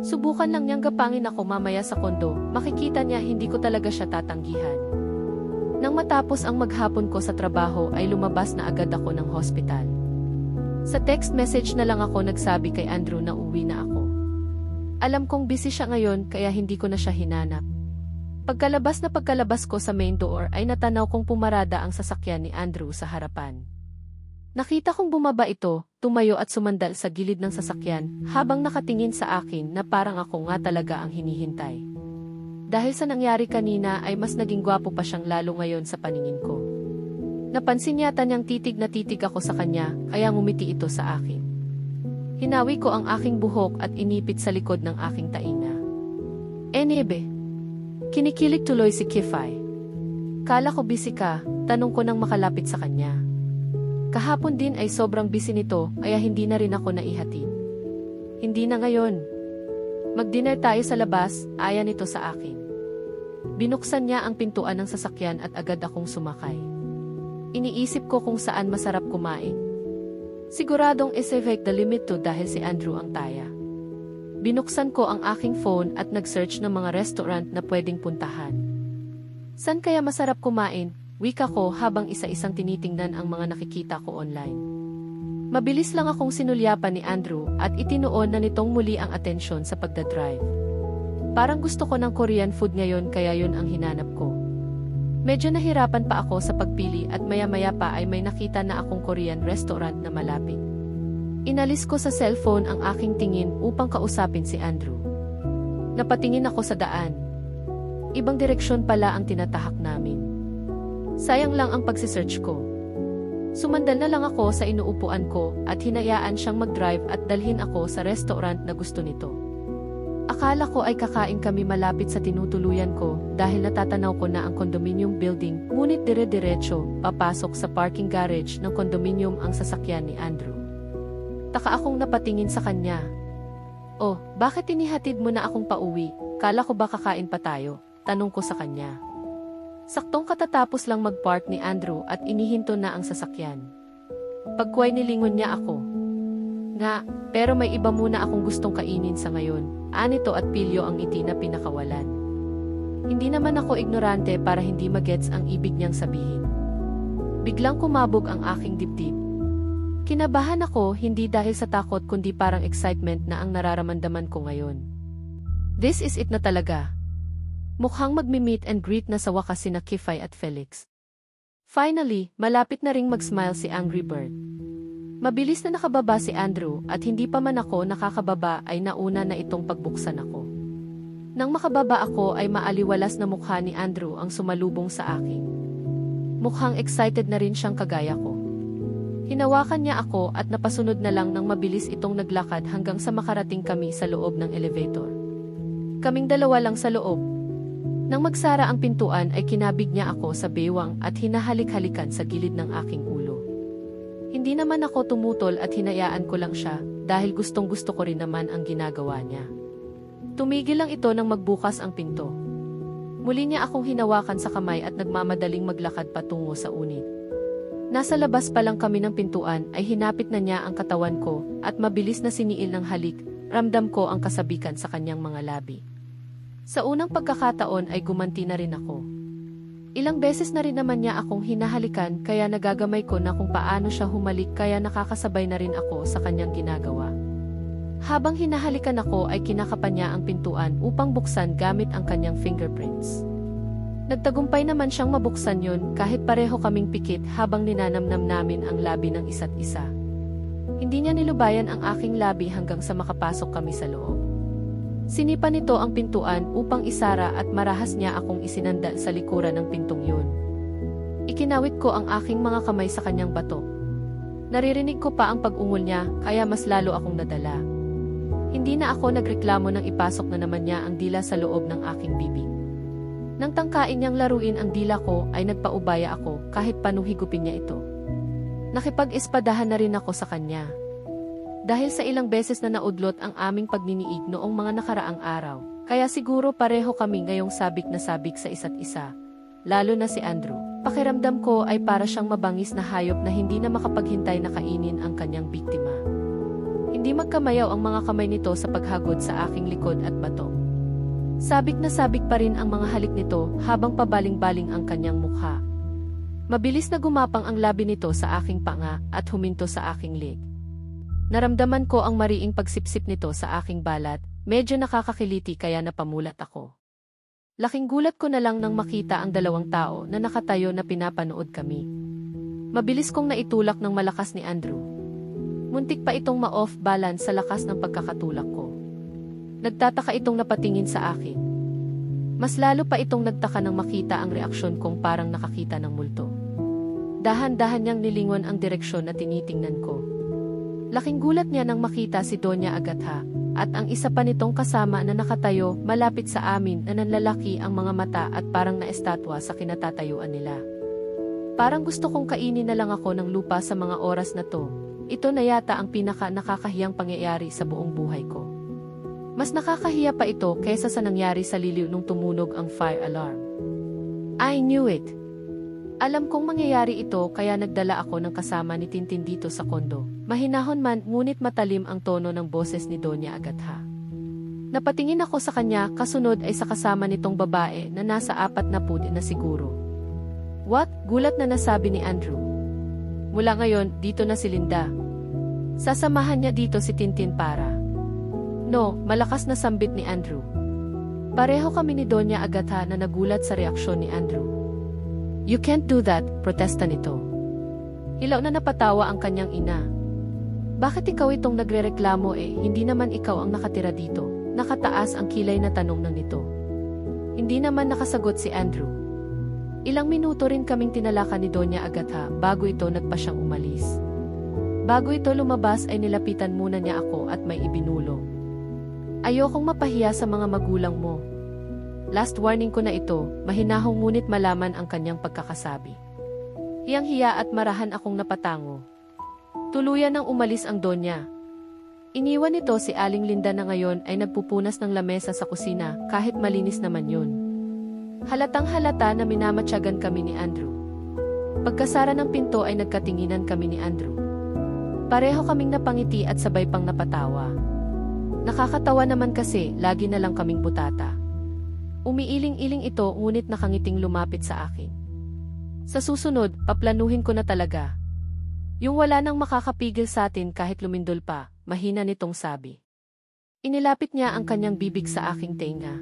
Subukan lang niyang gapangin ako mamaya sa kondo, makikita niya hindi ko talaga siya tatanggihan. Nang matapos ang maghapon ko sa trabaho ay lumabas na agad ako ng hospital. Sa text message na lang ako nagsabi kay Andrew na uwi na ako. Alam kong busy siya ngayon kaya hindi ko na siya hinanap. Pagkalabas ko sa main door ay natanaw kong pumarada ang sasakyan ni Andrew sa harapan. Nakita kong bumaba ito, tumayo at sumandal sa gilid ng sasakyan habang nakatingin sa akin na parang ako nga talaga ang hinihintay. Dahil sa nangyari kanina ay mas naging gwapo pa siyang lalo ngayon sa paningin ko. Napansin yata niyang titig na titig ako sa kanya kaya ngumiti ito sa akin. Hinawi ko ang aking buhok at inipit sa likod ng aking tainga. Niebe. Kinikilig tuloy si Kifay. Kala ko busy ka, tanong ko nang makalapit sa kanya. Kahapon din ay sobrang busy nito kaya hindi na rin ako naihatid. Hindi na ngayon. Mag-dinner tayo sa labas, aya nito sa akin. Binuksan niya ang pintuan ng sasakyan at agad akong sumakay. Iniisip ko kung saan masarap kumain. Siguradong is-evade the limit to dahil si Andrew ang taya. Binuksan ko ang aking phone at nag-search ng mga restaurant na pwedeng puntahan. San kaya masarap kumain? Wika ko habang isa-isang tinitingnan ang mga nakikita ko online. Mabilis lang akong sinulyapan ni Andrew at itinuon na nitong muli ang atensyon sa pagdadrive. Parang gusto ko ng Korean food ngayon kaya yun ang hinanap ko. Medyo nahirapan pa ako sa pagpili at maya-maya pa ay may nakita na akong Korean restaurant na malapit. Inalis ko sa cellphone ang aking tingin upang kausapin si Andrew. Napatingin ako sa daan. Ibang direksyon pala ang tinatahak namin. Sayang lang ang pagsisearch ko. Sumandal na lang ako sa inuupuan ko at hinayaan siyang mag-drive at dalhin ako sa restaurant na gusto nito. Akala ko ay kakain kami malapit sa tinutuluyan ko dahil natatanaw ko na ang condominium building, ngunit dire-diretso, papasok sa parking garage ng condominium ang sasakyan ni Andrew. Taka akong napatingin sa kanya. Oh, bakit inihatid mo na akong pauwi? Kala ko ba kakain pa tayo? Tanong ko sa kanya. Saktong katatapos lang mag-park ni Andrew at inihinto na ang sasakyan. Pagkuway nilingon niya ako. Nga, pero may iba muna akong gustong kainin sa ngayon. Anito at pilyo ang ngiti na pinakawalan. Hindi naman ako ignorante para hindi magets ang ibig niyang sabihin. Biglang kumabog ang aking dibdib. Kinabahan ako hindi dahil sa takot kundi parang excitement na ang nararamdaman ko ngayon. This is it na talaga. Mukhang magmi-meet and greet na sa wakas sina Kifay at Felix. Finally, malapit na ring mag-smile si Angry Bird. Mabilis na nakababa si Andrew at hindi pa man ako nakakababa ay nauna na itong pagbuksan ako. Nang makababa ako ay maaliwalas na mukha ni Andrew ang sumalubong sa akin. Mukhang excited na rin siyang kagaya ko. Hinawakan niya ako at napasunod na lang nang mabilis itong naglakad hanggang sa makarating kami sa loob ng elevator. Kaming dalawa lang sa loob. Nang magsara ang pintuan ay kinabig niya ako sa bewang at hinahalik-halikan sa gilid ng aking ulo. Hindi naman ako tumutol at hinayaan ko lang siya dahil gustong-gusto ko rin naman ang ginagawa niya. Tumigil lang ito nang magbukas ang pinto. Muli niya akong hinawakan sa kamay at nagmamadaling maglakad patungo sa unit. Nasa labas pa lang kami ng pintuan ay hinapit na niya ang katawan ko at mabilis na siniil ng halik, ramdam ko ang kasabikan sa kanyang mga labi. Sa unang pagkakataon ay gumanti na rin ako. Ilang beses na rin naman niya akong hinahalikan kaya nagagamay ko na kung paano siya humalik kaya nakakasabay na rin ako sa kanyang ginagawa. Habang hinahalikan ako ay kinakapan niya ang pintuan upang buksan gamit ang kanyang fingerprints. Nagtagumpay naman siyang mabuksan yun kahit pareho kaming pikit habang ninanamnam namin ang labi ng isa't isa. Hindi niya nilubayan ang aking labi hanggang sa makapasok kami sa loob. Sinipa nito ang pintuan upang isara at marahas niya akong isinandal sa likuran ng pintong yun. Ikinawit ko ang aking mga kamay sa kanyang bato. Naririnig ko pa ang pag-ungol niya kaya mas lalo akong nadala. Hindi na ako nagreklamo nang ipasok na naman niya ang dila sa loob ng aking bibig. Nang tangkain niyang laruin ang dila ko ay nagpaubaya ako kahit paano higupin niya ito. Nakipag-espadahan na rin ako sa kanya. Dahil sa ilang beses na naudlot ang aming pagniniig noong mga nakaraang araw, kaya siguro pareho kami ngayong sabik na sabik sa isa't isa. Lalo na si Andrew. Pakiramdam ko ay para siyang mabangis na hayop na hindi na makapaghintay na kainin ang kanyang biktima. Hindi magkamayaw ang mga kamay nito sa paghagod sa aking likod at bato. Sabik na sabik pa rin ang mga halik nito habang pabaling-baling ang kanyang mukha. Mabilis na gumapang ang labi nito sa aking panga at huminto sa aking leg. Naramdaman ko ang mariing pagsipsip nito sa aking balat, medyo nakakakiliti kaya napamulat ako. Laking gulat ko na lang nang makita ang dalawang tao na nakatayo na pinapanood kami. Mabilis kong naitulak ng malakas ni Andrew. Muntik pa itong ma-off balance sa lakas ng pagkakatulak ko. Nagtataka itong napatingin sa akin. Mas lalo pa itong nagtaka nang makita ang reaksyon kong parang nakakita ng multo. Dahan-dahan niyang nilingon ang direksyon na tinitingnan ko. Laking gulat niya nang makita si Doña Agatha, at ang isa pa nitong kasama na nakatayo malapit sa amin na nanlalaki ang mga mata at parang naestatwa sa kinatatayuan nila. Parang gusto kong kainin na lang ako ng lupa sa mga oras na to. Ito na yata ang pinaka-nakakahiyang pangyayari sa buong buhay ko. Mas nakakahiya pa ito kaysa sa nangyari sa Liliw nung tumunog ang fire alarm. I knew it. Alam kong mangyayari ito kaya nagdala ako ng kasama ni Tintin dito sa kondo. Mahinahon man ngunit matalim ang tono ng boses ni Doña Agatha. Napatingin ako sa kanya kasunod ay sa kasama nitong babae na nasa 40 na siguro. What? Gulat na nasabi ni Andrew. Mula ngayon, dito na si Linda. Sasamahan niya dito si Tintin para. No, malakas na sambit ni Andrew. Pareho kami ni Donya Agatha na nagulat sa reaksyon ni Andrew. You can't do that, protesta nito. Hilaw na napatawa ang kanyang ina. Bakit ikaw itong nagrereklamo hindi naman ikaw ang nakatira dito? Nakataas ang kilay na tanong ng nito. Hindi naman nakasagot si Andrew. Ilang minuto rin kaming tinalakan ni Donya Agatha bago ito nagpa siyang umalis. Bago ito lumabas ay nilapitan muna niya ako at may ibinulong. Ayokong mapahiya sa mga magulang mo. Last warning ko na ito, mahinahong ngunit malaman ang kanyang pagkakasabi. Hiyang-hiya at marahan akong napatango. Tuluyan nang umalis ang Donya. Iniwan nito si Aling Linda na ngayon ay nagpupunas ng lamesa sa kusina kahit malinis naman yun. Halatang-halata na minamatyagan kami ni Andrew. Pagkasara ng pinto ay nagkatinginan kami ni Andrew. Pareho kaming napangiti at sabay pang napatawa. Nakakatawa naman kasi lagi na lang kaming butata. Umiiling-iling ito ngunit nakangiting lumapit sa akin. Sa susunod, paplanuhin ko na talaga. Yung wala nang makakapigil sa atin kahit lumindol pa, mahina nitong sabi. Inilapit niya ang kanyang bibig sa aking tenga.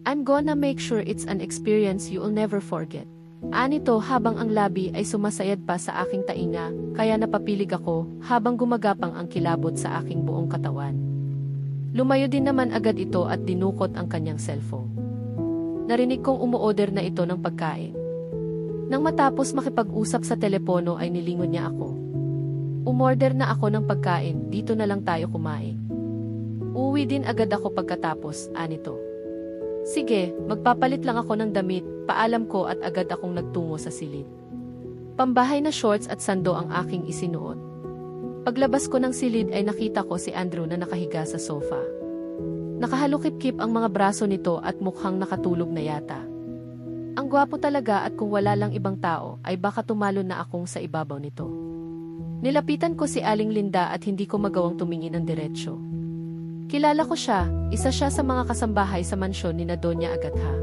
I'm gonna make sure it's an experience you'll never forget. Anito habang ang labi ay sumasayad pa sa aking tainga, kaya napapilig ako habang gumagapang ang kilabot sa aking buong katawan. Lumayo din naman agad ito at dinukot ang kanyang cellphone. Narinig kong umuorder na ito ng pagkain. Nang matapos makipag-usap sa telepono ay nilingon niya ako. Umorder na ako ng pagkain, dito na lang tayo kumain. Uwi din agad ako pagkatapos, anito. Sige, magpapalit lang ako ng damit, paalam ko at agad akong nagtungo sa silid. Pambahay na shorts at sando ang aking isinuot. Paglabas ko ng silid ay nakita ko si Andrew na nakahiga sa sofa. Nakahalukip-kip ang mga braso nito at mukhang nakatulog na yata. Ang gwapo talaga at kung wala lang ibang tao ay baka tumalon na akong sa ibabaw nito. Nilapitan ko si Aling Linda at hindi ko magawang tumingin ng diretsyo. Kilala ko siya, isa siya sa mga kasambahay sa mansyon ni Donya Agatha.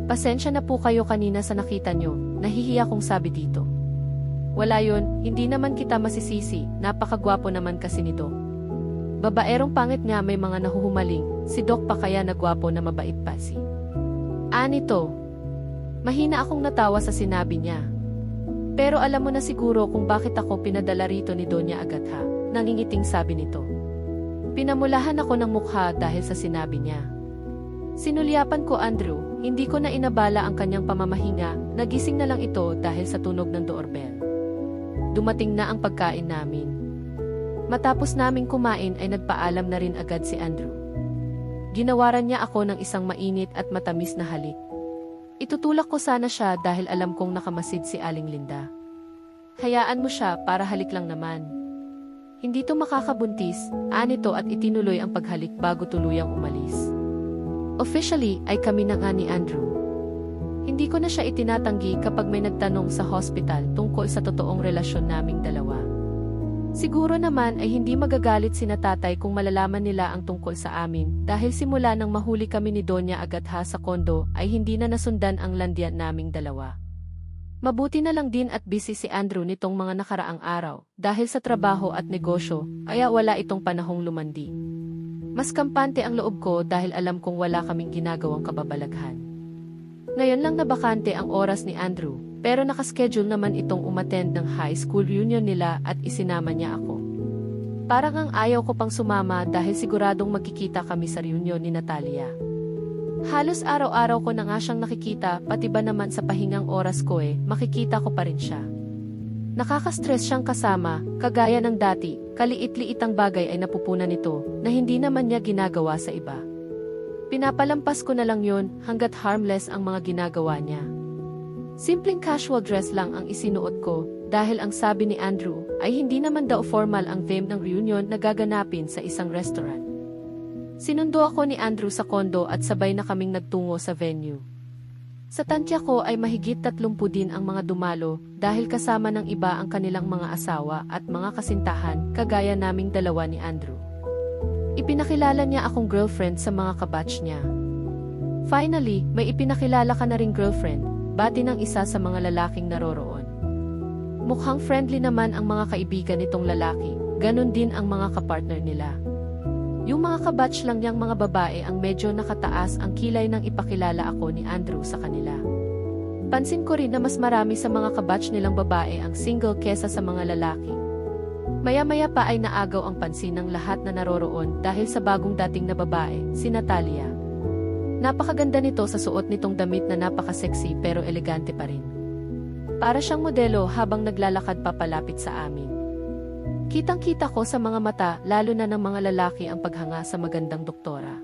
Pasensya na po kayo kanina sa nakita nyo, nahihiya kong sabi dito. Wala yon, hindi naman kita masisisi, napakagwapo naman kasi nito. Babaerong pangit nga may mga nahuhumaling, si Doc pa kaya nagwapo na mabait pa si. Anito. Mahina akong natawa sa sinabi niya. Pero alam mo na siguro kung bakit ako pinadala rito ni Donya Agatha, nangingiting sabi nito. Pinamulahan ako ng mukha dahil sa sinabi niya. Sinulyapan ko Andrew, hindi ko na inabala ang kanyang pamamahinga, nagising na lang ito dahil sa tunog ng doorbell. Dumating na ang pagkain namin. Matapos naming kumain ay nagpaalam na rin agad si Andrew. Ginawaran niya ako ng isang mainit at matamis na halik. Itutulak ko sana siya dahil alam kong nakamasid si Aling Linda. Hayaan mo siya para halik lang naman. Hindi to makakabuntis, anito at itinuloy ang paghalik bago tuluyang umalis. Officially ay kami na nga ni Andrew. Hindi ko na siya itinatanggi kapag may nagtanong sa hospital tungkol sa totoong relasyon naming dalawa. Siguro naman ay hindi magagalit sina tatay kung malalaman nila ang tungkol sa amin dahil simula nang mahuli kami ni Donya Agatha sa kondo ay hindi na nasundan ang landian naming dalawa. Mabuti na lang din at busy si Andrew nitong mga nakaraang araw dahil sa trabaho at negosyo kaya wala itong panahong lumandi. Mas kampante ang loob ko dahil alam kong wala kaming ginagawang kababalaghan. Ngayon lang nabakante ang oras ni Andrew, pero nakaschedule naman itong umattend ng high school reunion nila at isinama niya ako. Parang ang ayaw ko pang sumama dahil siguradong magkikita kami sa reunion ni Natalia. Halos araw-araw ko na nga siyang nakikita, pati ba naman sa pahingang oras ko makikita ko pa rin siya. Nakaka-stress siyang kasama, kagaya ng dati, kaliit-liitang bagay ay napupunan nito na hindi naman niya ginagawa sa iba. Pinapalampas ko na lang yun hanggat harmless ang mga ginagawa niya. Simpleng casual dress lang ang isinuot ko dahil ang sabi ni Andrew ay hindi naman daw formal ang theme ng reunion na gaganapin sa isang restaurant. Sinundo ako ni Andrew sa kondo at sabay na kaming nagtungo sa venue. Sa tantya ko ay mahigit 30 din ang mga dumalo dahil kasama ng iba ang kanilang mga asawa at mga kasintahan kagaya naming dalawa ni Andrew. Ipinakilala niya akong girlfriend sa mga kabatch niya. Finally, may ipinakilala ka na ring girlfriend, bati ng isa sa mga lalaking naroroon. Mukhang friendly naman ang mga kaibigan nitong lalaki, ganon din ang mga kapartner nila. Yung mga kabatch lang niyang mga babae ang medyo nakataas ang kilay nang ipakilala ako ni Andrew sa kanila. Pansin ko rin na mas marami sa mga kabatch nilang babae ang single kesa sa mga lalaki. Maya-maya pa ay naagaw ang pansin ng lahat na naroroon dahil sa bagong dating na babae, si Natalia. Napakaganda nito sa suot nitong damit na napaka-sexy pero elegante pa rin. Para siyang modelo habang naglalakad papalapit sa amin. Kitang-kita ko sa mga mata lalo na ng mga lalaki ang paghanga sa magandang doktora.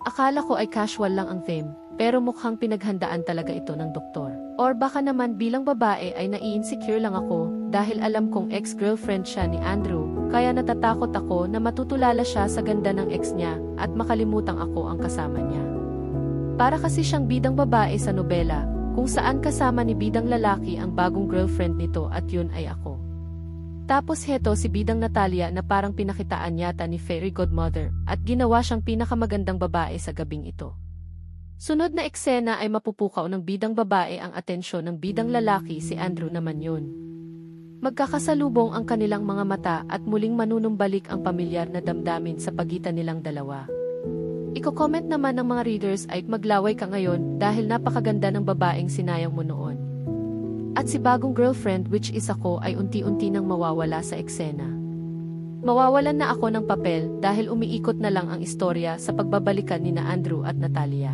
Akala ko ay casual lang ang theme, pero mukhang pinaghandaan talaga ito ng doktor. Or baka naman bilang babae ay nai-insecure lang ako dahil alam kong ex-girlfriend siya ni Andrew, kaya natatakot ako na matutulala siya sa ganda ng ex niya at makalimutang ako ang kasama niya. Para kasi siyang bidang babae sa nobela, kung saan kasama ni bidang lalaki ang bagong girlfriend nito at yun ay ako. Tapos heto si bidang Natalia na parang pinakitaan yata ni Fairy Godmother at ginawa siyang pinakamagandang babae sa gabing ito. Sunod na eksena ay mapupukaw ng bidang babae ang atensyon ng bidang lalaki, si Andrew naman yun. Magkakasalubong ang kanilang mga mata at muling manunumbalik ang pamilyar na damdamin sa pagitan nilang dalawa. Iko-comment naman ng mga readers ay maglaway ka ngayon dahil napakaganda ng babaeng sinayang mo noon. At si bagong girlfriend which is ako ay unti-unti nang mawawala sa eksena. Mawawalan na ako ng papel dahil umiikot na lang ang istorya sa pagbabalikan ni na Andrew at Natalia.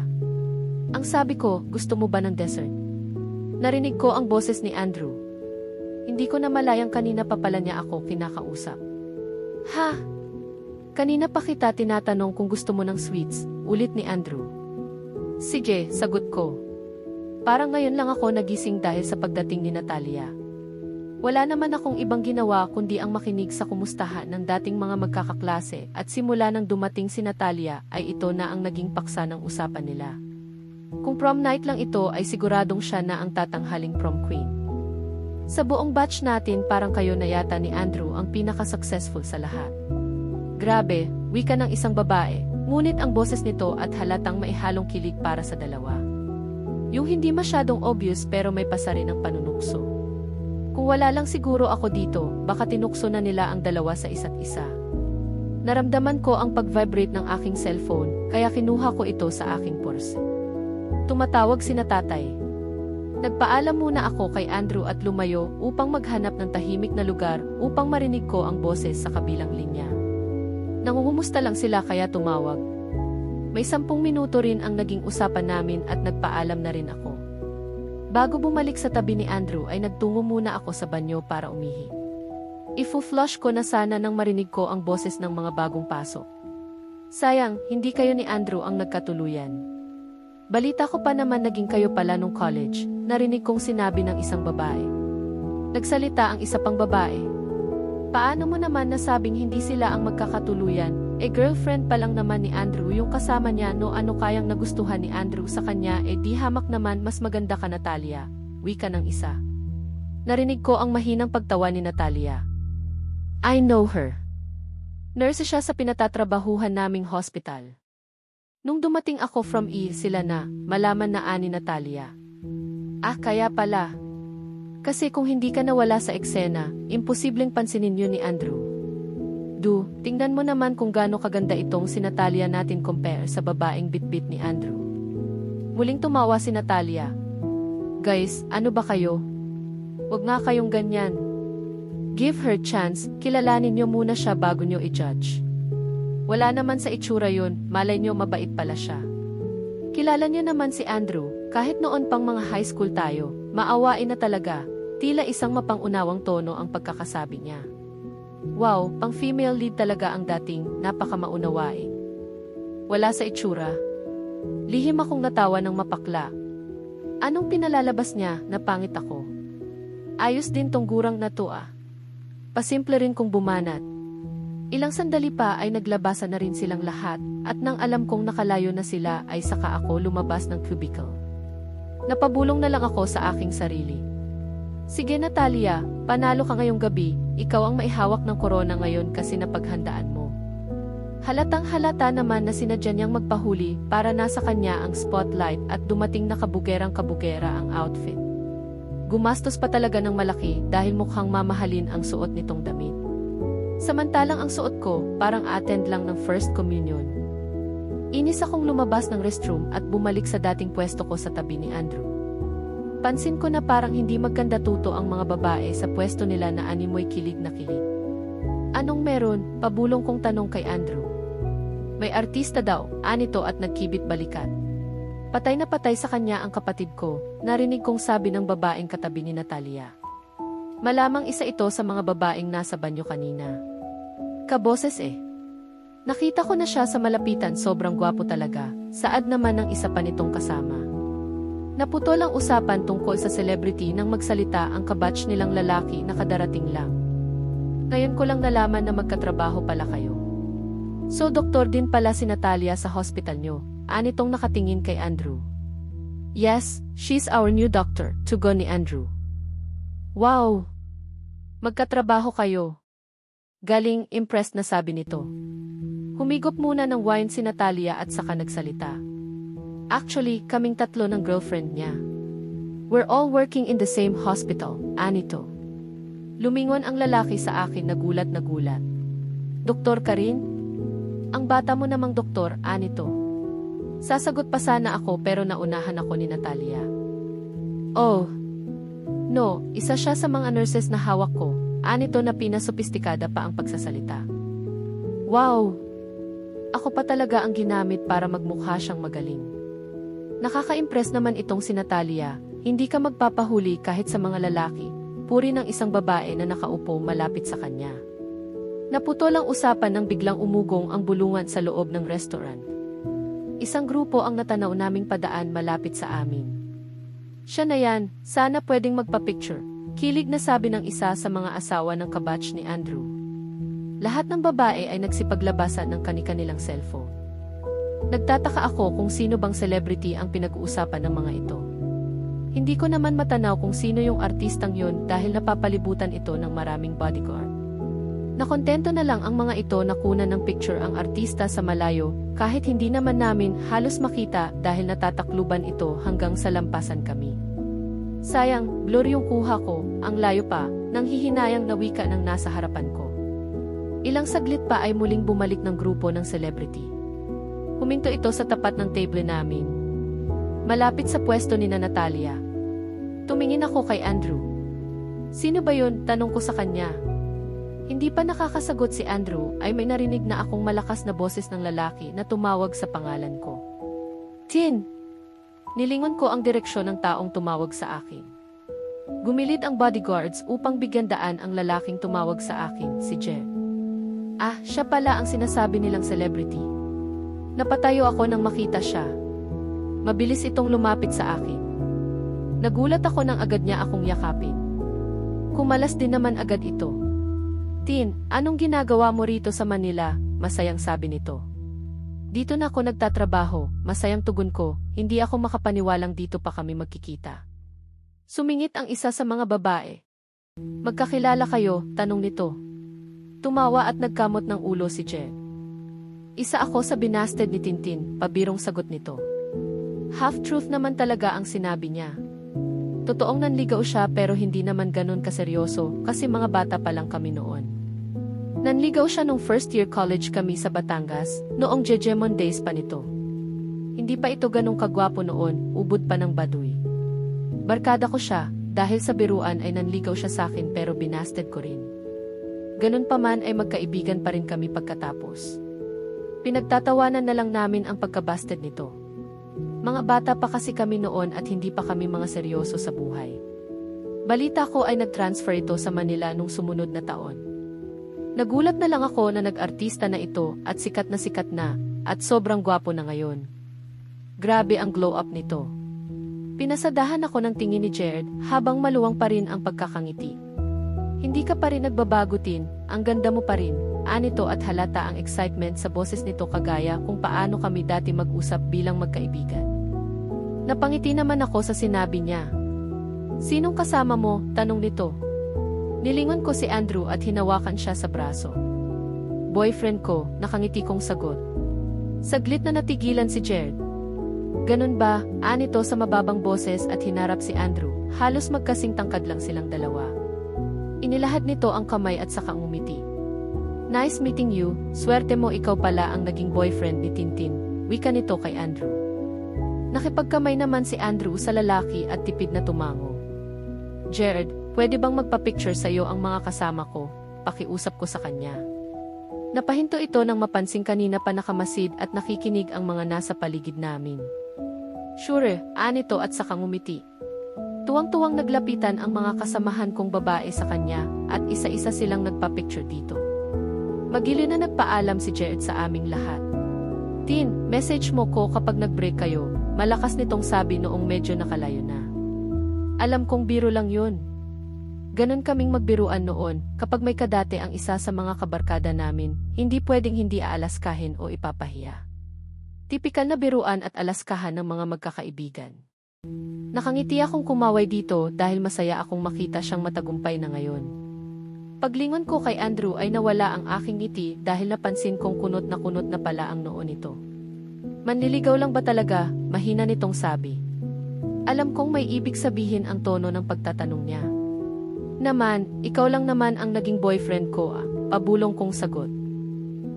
Ang sabi ko, gusto mo ba ng dessert? Narinig ko ang boses ni Andrew. Hindi ko na malayang kanina pa pala niya ako kinakausap. Ha? Kanina pa kita tinatanong kung gusto mo ng sweets, ulit ni Andrew. Sige, sagot ko. Parang ngayon lang ako nagising dahil sa pagdating ni Natalia. Wala naman akong ibang ginawa kundi ang makinig sa kumustahan ng dating mga magkakaklase at simula nang dumating si Natalia ay ito na ang naging paksa ng usapan nila. Kung prom night lang ito ay siguradong siya na ang tatanghaling prom queen. Sa buong batch natin parang kayo na yata ni Andrew ang pinaka-successful sa lahat. Grabe, wika ng isang babae, ngunit ang boses nito at halatang maihalong kilig para sa dalawa. Yung hindi masyadong obvious pero may pasa rin ang panunukso. Kung wala lang siguro ako dito, baka tinukso na nila ang dalawa sa isa't isa. Naramdaman ko ang pag-vibrate ng aking cellphone, kaya kinuha ko ito sa aking purse. Tumatawag si Tatay. Nagpaalam muna ako kay Andrew at lumayo upang maghanap ng tahimik na lugar upang marinig ko ang boses sa kabilang linya. Nangungumusta lang sila kaya tumawag. May 10 minuto rin ang naging usapan namin at nagpaalam na rin ako. Bago bumalik sa tabi ni Andrew ay nagtungo muna ako sa banyo para umihi. Ifu-flush ko na sana nang marinig ko ang boses ng mga bagong pasok. Sayang, hindi kayo ni Andrew ang nagkatuluyan. Balita ko pa naman naging kayo pala nung college, narinig kong sinabi ng isang babae. Nagsalita ang isa pang babae. Paano mo naman nasabing hindi sila ang magkakatuluyan? Girlfriend pa lang naman ni Andrew yung kasama niya, no? Ano kayang nagustuhan ni Andrew sa kanya? Di hamak naman mas maganda ka, Natalia. Wika ng isa. Narinig ko ang mahinang pagtawa ni Natalia. I know her. Nurse siya sa pinatatrabahuhan naming hospital. Nung dumating ako from sila na, malaman na ani Natalia. Ah, kaya pala. Kasi kung hindi ka nawala sa eksena, imposibleng pansinin yun ni Andrew. Tingnan mo naman kung gaano kaganda itong si Natalia natin compare sa babaeng bitbit ni Andrew. Muling tumawa si Natalia. Guys, ano ba kayo? Huwag nga kayong ganyan. Give her chance, kilalanin nyo muna siya bago nyo i-judge. Wala naman sa itsura yun, malay nyo mabait pala siya. Kilala niyo naman si Andrew, kahit noon pang mga high school tayo, maawain na talaga, tila isang mapangunawang tono ang pagkakasabi niya. Wow, pang female lead talaga ang dating, napakamaunawain. Wala sa itsura. Lihim akong natawa ng mapakla. Anong pinalalabas niya na pangit ako? Ayos din tong gurang na to ah. Pasimple rin kong bumanat. Ilang sandali pa ay naglabasan na rin silang lahat at nang alam kong nakalayo na sila ay saka ako lumabas ng cubicle. Napabulong na lang ako sa aking sarili. Sige Natalia, panalo ka ngayong gabi, ikaw ang maihawak ng korona ngayon kasi napaghandaan mo. Halatang halata naman na sinadya niyang magpahuli para nasa kanya ang spotlight at dumating na kabugerang-kabugera ang outfit. Gumastos pa talaga ng malaki dahil mukhang mamahalin ang suot nitong damit. Samantalang ang suot ko, parang attend lang ng First Communion. Inis akong lumabas ng restroom at bumalik sa dating pwesto ko sa tabi ni Andrew. Pansin ko na parang hindi magkanda tuto ang mga babae sa pwesto nila na animoy kilig na kilig. Anong meron? Pabulong kong tanong kay Andrew. May artista daw, anito at nagkibit balikat. Patay na patay sa kanya ang kapatid ko, narinig kong sabi ng babaeng katabi ni Natalia. Malamang isa ito sa mga babaeng nasa banyo kanina. Kaboses eh. Nakita ko na siya sa malapitan, sobrang gwapo talaga, saad naman ng isa pa nitong kasama. Naputol ang usapan tungkol sa celebrity nang magsalita ang kabatch nilang lalaki na kadarating lang. Ngayon ko lang nalaman na magkatrabaho pala kayo. So doktor din pala si Natalia sa hospital nyo, anitong nakatingin kay Andrew. Yes, she's our new doctor, tugon ni Andrew. Wow! Magkatrabaho kayo. Galing, impressed na sabi nito. Humigop muna ng wine si Natalia at saka nagsalita. Actually, kaming tatlo ng girlfriend niya. We're all working in the same hospital, anito. Lumingon ang lalaki sa akin, nagulat na gulat. Doktor ka rin? Ang bata mo namang doktor, anito. Sasagot pa sana ako pero naunahan ako ni Natalia. Oh! No, isa siya sa mga nurses na hawak ko, anito na pinasopistikada pa ang pagsasalita. Wow! Ako pa talaga ang ginamit para magmukha siyang magaling. Nakaka-impress naman itong si Natalia, hindi ka magpapahuli kahit sa mga lalaki, puri ng isang babae na nakaupo malapit sa kanya. Naputol ang usapan nang biglang umugong ang bulungan sa loob ng restaurant. Isang grupo ang natanaw naming padaan malapit sa amin. Siya na yan, sana pwedeng magpa-picture, kilig na sabi ng isa sa mga asawa ng kabatch ni Andrew. Lahat ng babae ay nagsipaglabasan ng kani-kanilang cellphone. Nagtataka ako kung sino bang celebrity ang pinag-uusapan ng mga ito. Hindi ko naman matanaw kung sino yung artistang yun dahil napapalibutan ito ng maraming bodyguard. Nakontento na lang ang mga ito na kunan ng picture ang artista sa malayo, kahit hindi naman namin halos makita dahil natatakluban ito hanggang sa lampasan kami. Sayang, blur yung kuha ko, ang layo pa, nang hihinayang na wika ng nasa harapan ko. Ilang saglit pa ay muling bumalik ng grupo ng celebrity. Huminto ito sa tapat ng table namin. Malapit sa pwesto ni Natalia. Tumingin ako kay Andrew. Sino ba yun? Tanong ko sa kanya. Hindi pa nakakasagot si Andrew ay may narinig na akong malakas na boses ng lalaki na tumawag sa pangalan ko. Tin! Nilingon ko ang direksyon ng taong tumawag sa akin. Gumilid ang bodyguards upang bigyan daan ang lalaking tumawag sa akin, si Jer. Ah, siya pala ang sinasabi nilang celebrity. Napatayo ako nang makita siya. Mabilis itong lumapit sa akin. Nagulat ako nang agad niya akong yakapin. Kumalas din naman agad ito. Tin, anong ginagawa mo rito sa Manila? Masayang sabi nito. Dito na ako nagtatrabaho, masayang tugon ko, hindi ako makapaniwalang dito pa kami magkikita. Sumingit ang isa sa mga babae. Magkakilala kayo, tanong nito. Tumawa at nagkamot ng ulo si Jen. Isa ako sa binasted ni Tintin, pabirong sagot nito. Half-truth naman talaga ang sinabi niya. Totoong nanligaw siya pero hindi naman ganun kaseryoso kasi mga bata pa lang kami noon. Nanligaw siya nung first year college kami sa Batangas, noong Jejemon days pa nito. Hindi pa ito ganung kagwapo noon, ubod pa ng baduy. Barkada ko siya, dahil sa biruan ay nanligaw siya sa akin pero binasted ko rin. Ganun pa man ay magkaibigan pa rin kami pagkatapos. Pinagtatawanan na lang namin ang pagkabasted nito. Mga bata pa kasi kami noon at hindi pa kami mga seryoso sa buhay. Balita ko ay nag-transfer ito sa Manila nung sumunod na taon. Nagulat na lang ako na nag-artista na ito at sikat na at sobrang gwapo na ngayon. Grabe ang glow up nito. Pinasadahan ako ng tingin ni Jared habang maluwang pa rin ang pagkakangiti. Hindi ka pa rin nagbabago Tin, ang ganda mo pa rin, anito at halata ang excitement sa boses nito kagaya kung paano kami dati mag-usap bilang magkaibigan. Napangiti naman ako sa sinabi niya. Sinong kasama mo? Tanong nito. Nilingon ko si Andrew at hinawakan siya sa braso. Boyfriend ko, nakangiti kong sagot. Saglit na natigilan si Jared. Ganun ba? Anito sa mababang boses at hinarap si Andrew, halos magkasing tangkad lang silang dalawa. Inilahad nito ang kamay at saka umiti. Nice meeting you, swerte mo ikaw pala ang naging boyfriend ni Tintin, wika nito kay Andrew. Nakipagkamay naman si Andrew sa lalaki at tipid na tumango. Jared, pwede bang magpa-picture sa'yo ang mga kasama ko? Pakiusap ko sa kanya. Napahinto ito nang mapansing kanina pa nakamasid at nakikinig ang mga nasa paligid namin. Sure, anito at saka ngumiti. Tuwang-tuwang naglapitan ang mga kasamahan kong babae sa kanya at isa-isa silang nagpa-picture dito. Magili na nagpaalam si Jared sa aming lahat. Tin, message mo ko kapag nag-break kayo, malakas nitong sabi noong medyo nakalayo na. Alam kong biro lang yun. Ganon kaming magbiruan noon, kapag may kadate ang isa sa mga kabarkada namin, hindi pwedeng hindi aalaskahin o ipapahiya. Tipikal na biruan at alaskahan ng mga magkakaibigan. Nakangiti akong kumaway dito dahil masaya akong makita siyang matagumpay na ngayon. Paglingon ko kay Andrew ay nawala ang aking ngiti dahil napansin kong kunot na pala ang noo nito. Manliligaw lang ba talaga? Mahina nitong sabi. Alam kong may ibig sabihin ang tono ng pagtatanong niya. Naman, ikaw lang naman ang naging boyfriend ko pabulong kong sagot.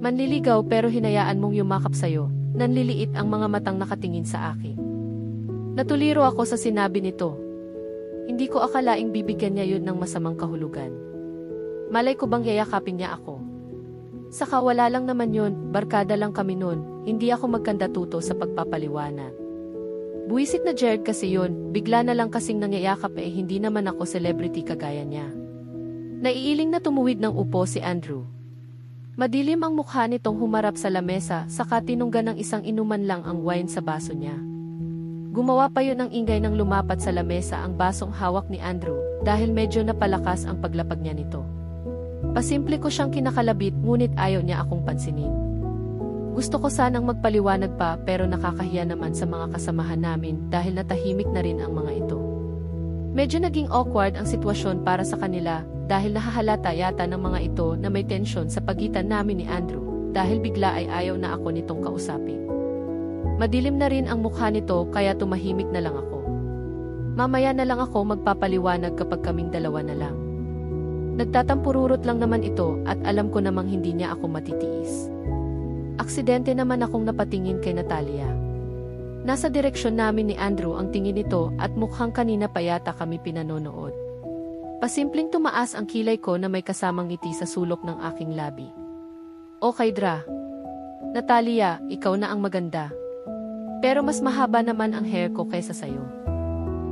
Manliligaw pero hinayaan mong yumakap sa'yo, nanliliit ang mga matang nakatingin sa akin. Natuliro ako sa sinabi nito. Hindi ko akalaing bibigyan niya yun ng masamang kahulugan. Malay ko bang yayakapin niya ako? Saka wala lang naman yun, barkada lang kami nun, hindi ako magkandatuto sa pagpapaliwanag. Buwisit na Jared kasi yun, bigla na lang kasing nangyayakap hindi naman ako celebrity kagaya niya. Naiiling na tumuwid ng upo si Andrew. Madilim ang mukha nitong humarap sa lamesa, saka tinunggan ng isang inuman lang ang wine sa baso niya. Gumawa pa yun ng ingay nang lumapat sa lamesa ang basong hawak ni Andrew, dahil medyo napalakas ang paglapag niya nito. Pasimple ko siyang kinakalabit ngunit ayaw niya akong pansinin. Gusto ko sanang magpaliwanag pa pero nakakahiya naman sa mga kasamahan namin dahil natahimik na rin ang mga ito. Medyo naging awkward ang sitwasyon para sa kanila dahil nahahalata yata ng mga ito na may tensyon sa pagitan namin ni Andrew dahil bigla ay ayaw na ako nitong kausapin. Madilim na rin ang mukha nito kaya tumahimik na lang ako. Mamaya na lang ako magpapaliwanag kapag kaming dalawa na lang. Nagtatampururot lang naman ito at alam ko namang hindi niya ako matitiis. Aksidente naman akong napatingin kay Natalia. Nasa direksyon namin ni Andrew ang tingin nito at mukhang kanina pa yata kami pinanonood. Pasimpleng tumaas ang kilay ko na may kasamang ngiti sa sulok ng aking labi. Okay Dra. Natalia, ikaw na ang maganda. Pero mas mahaba naman ang hair ko kaysa sayo.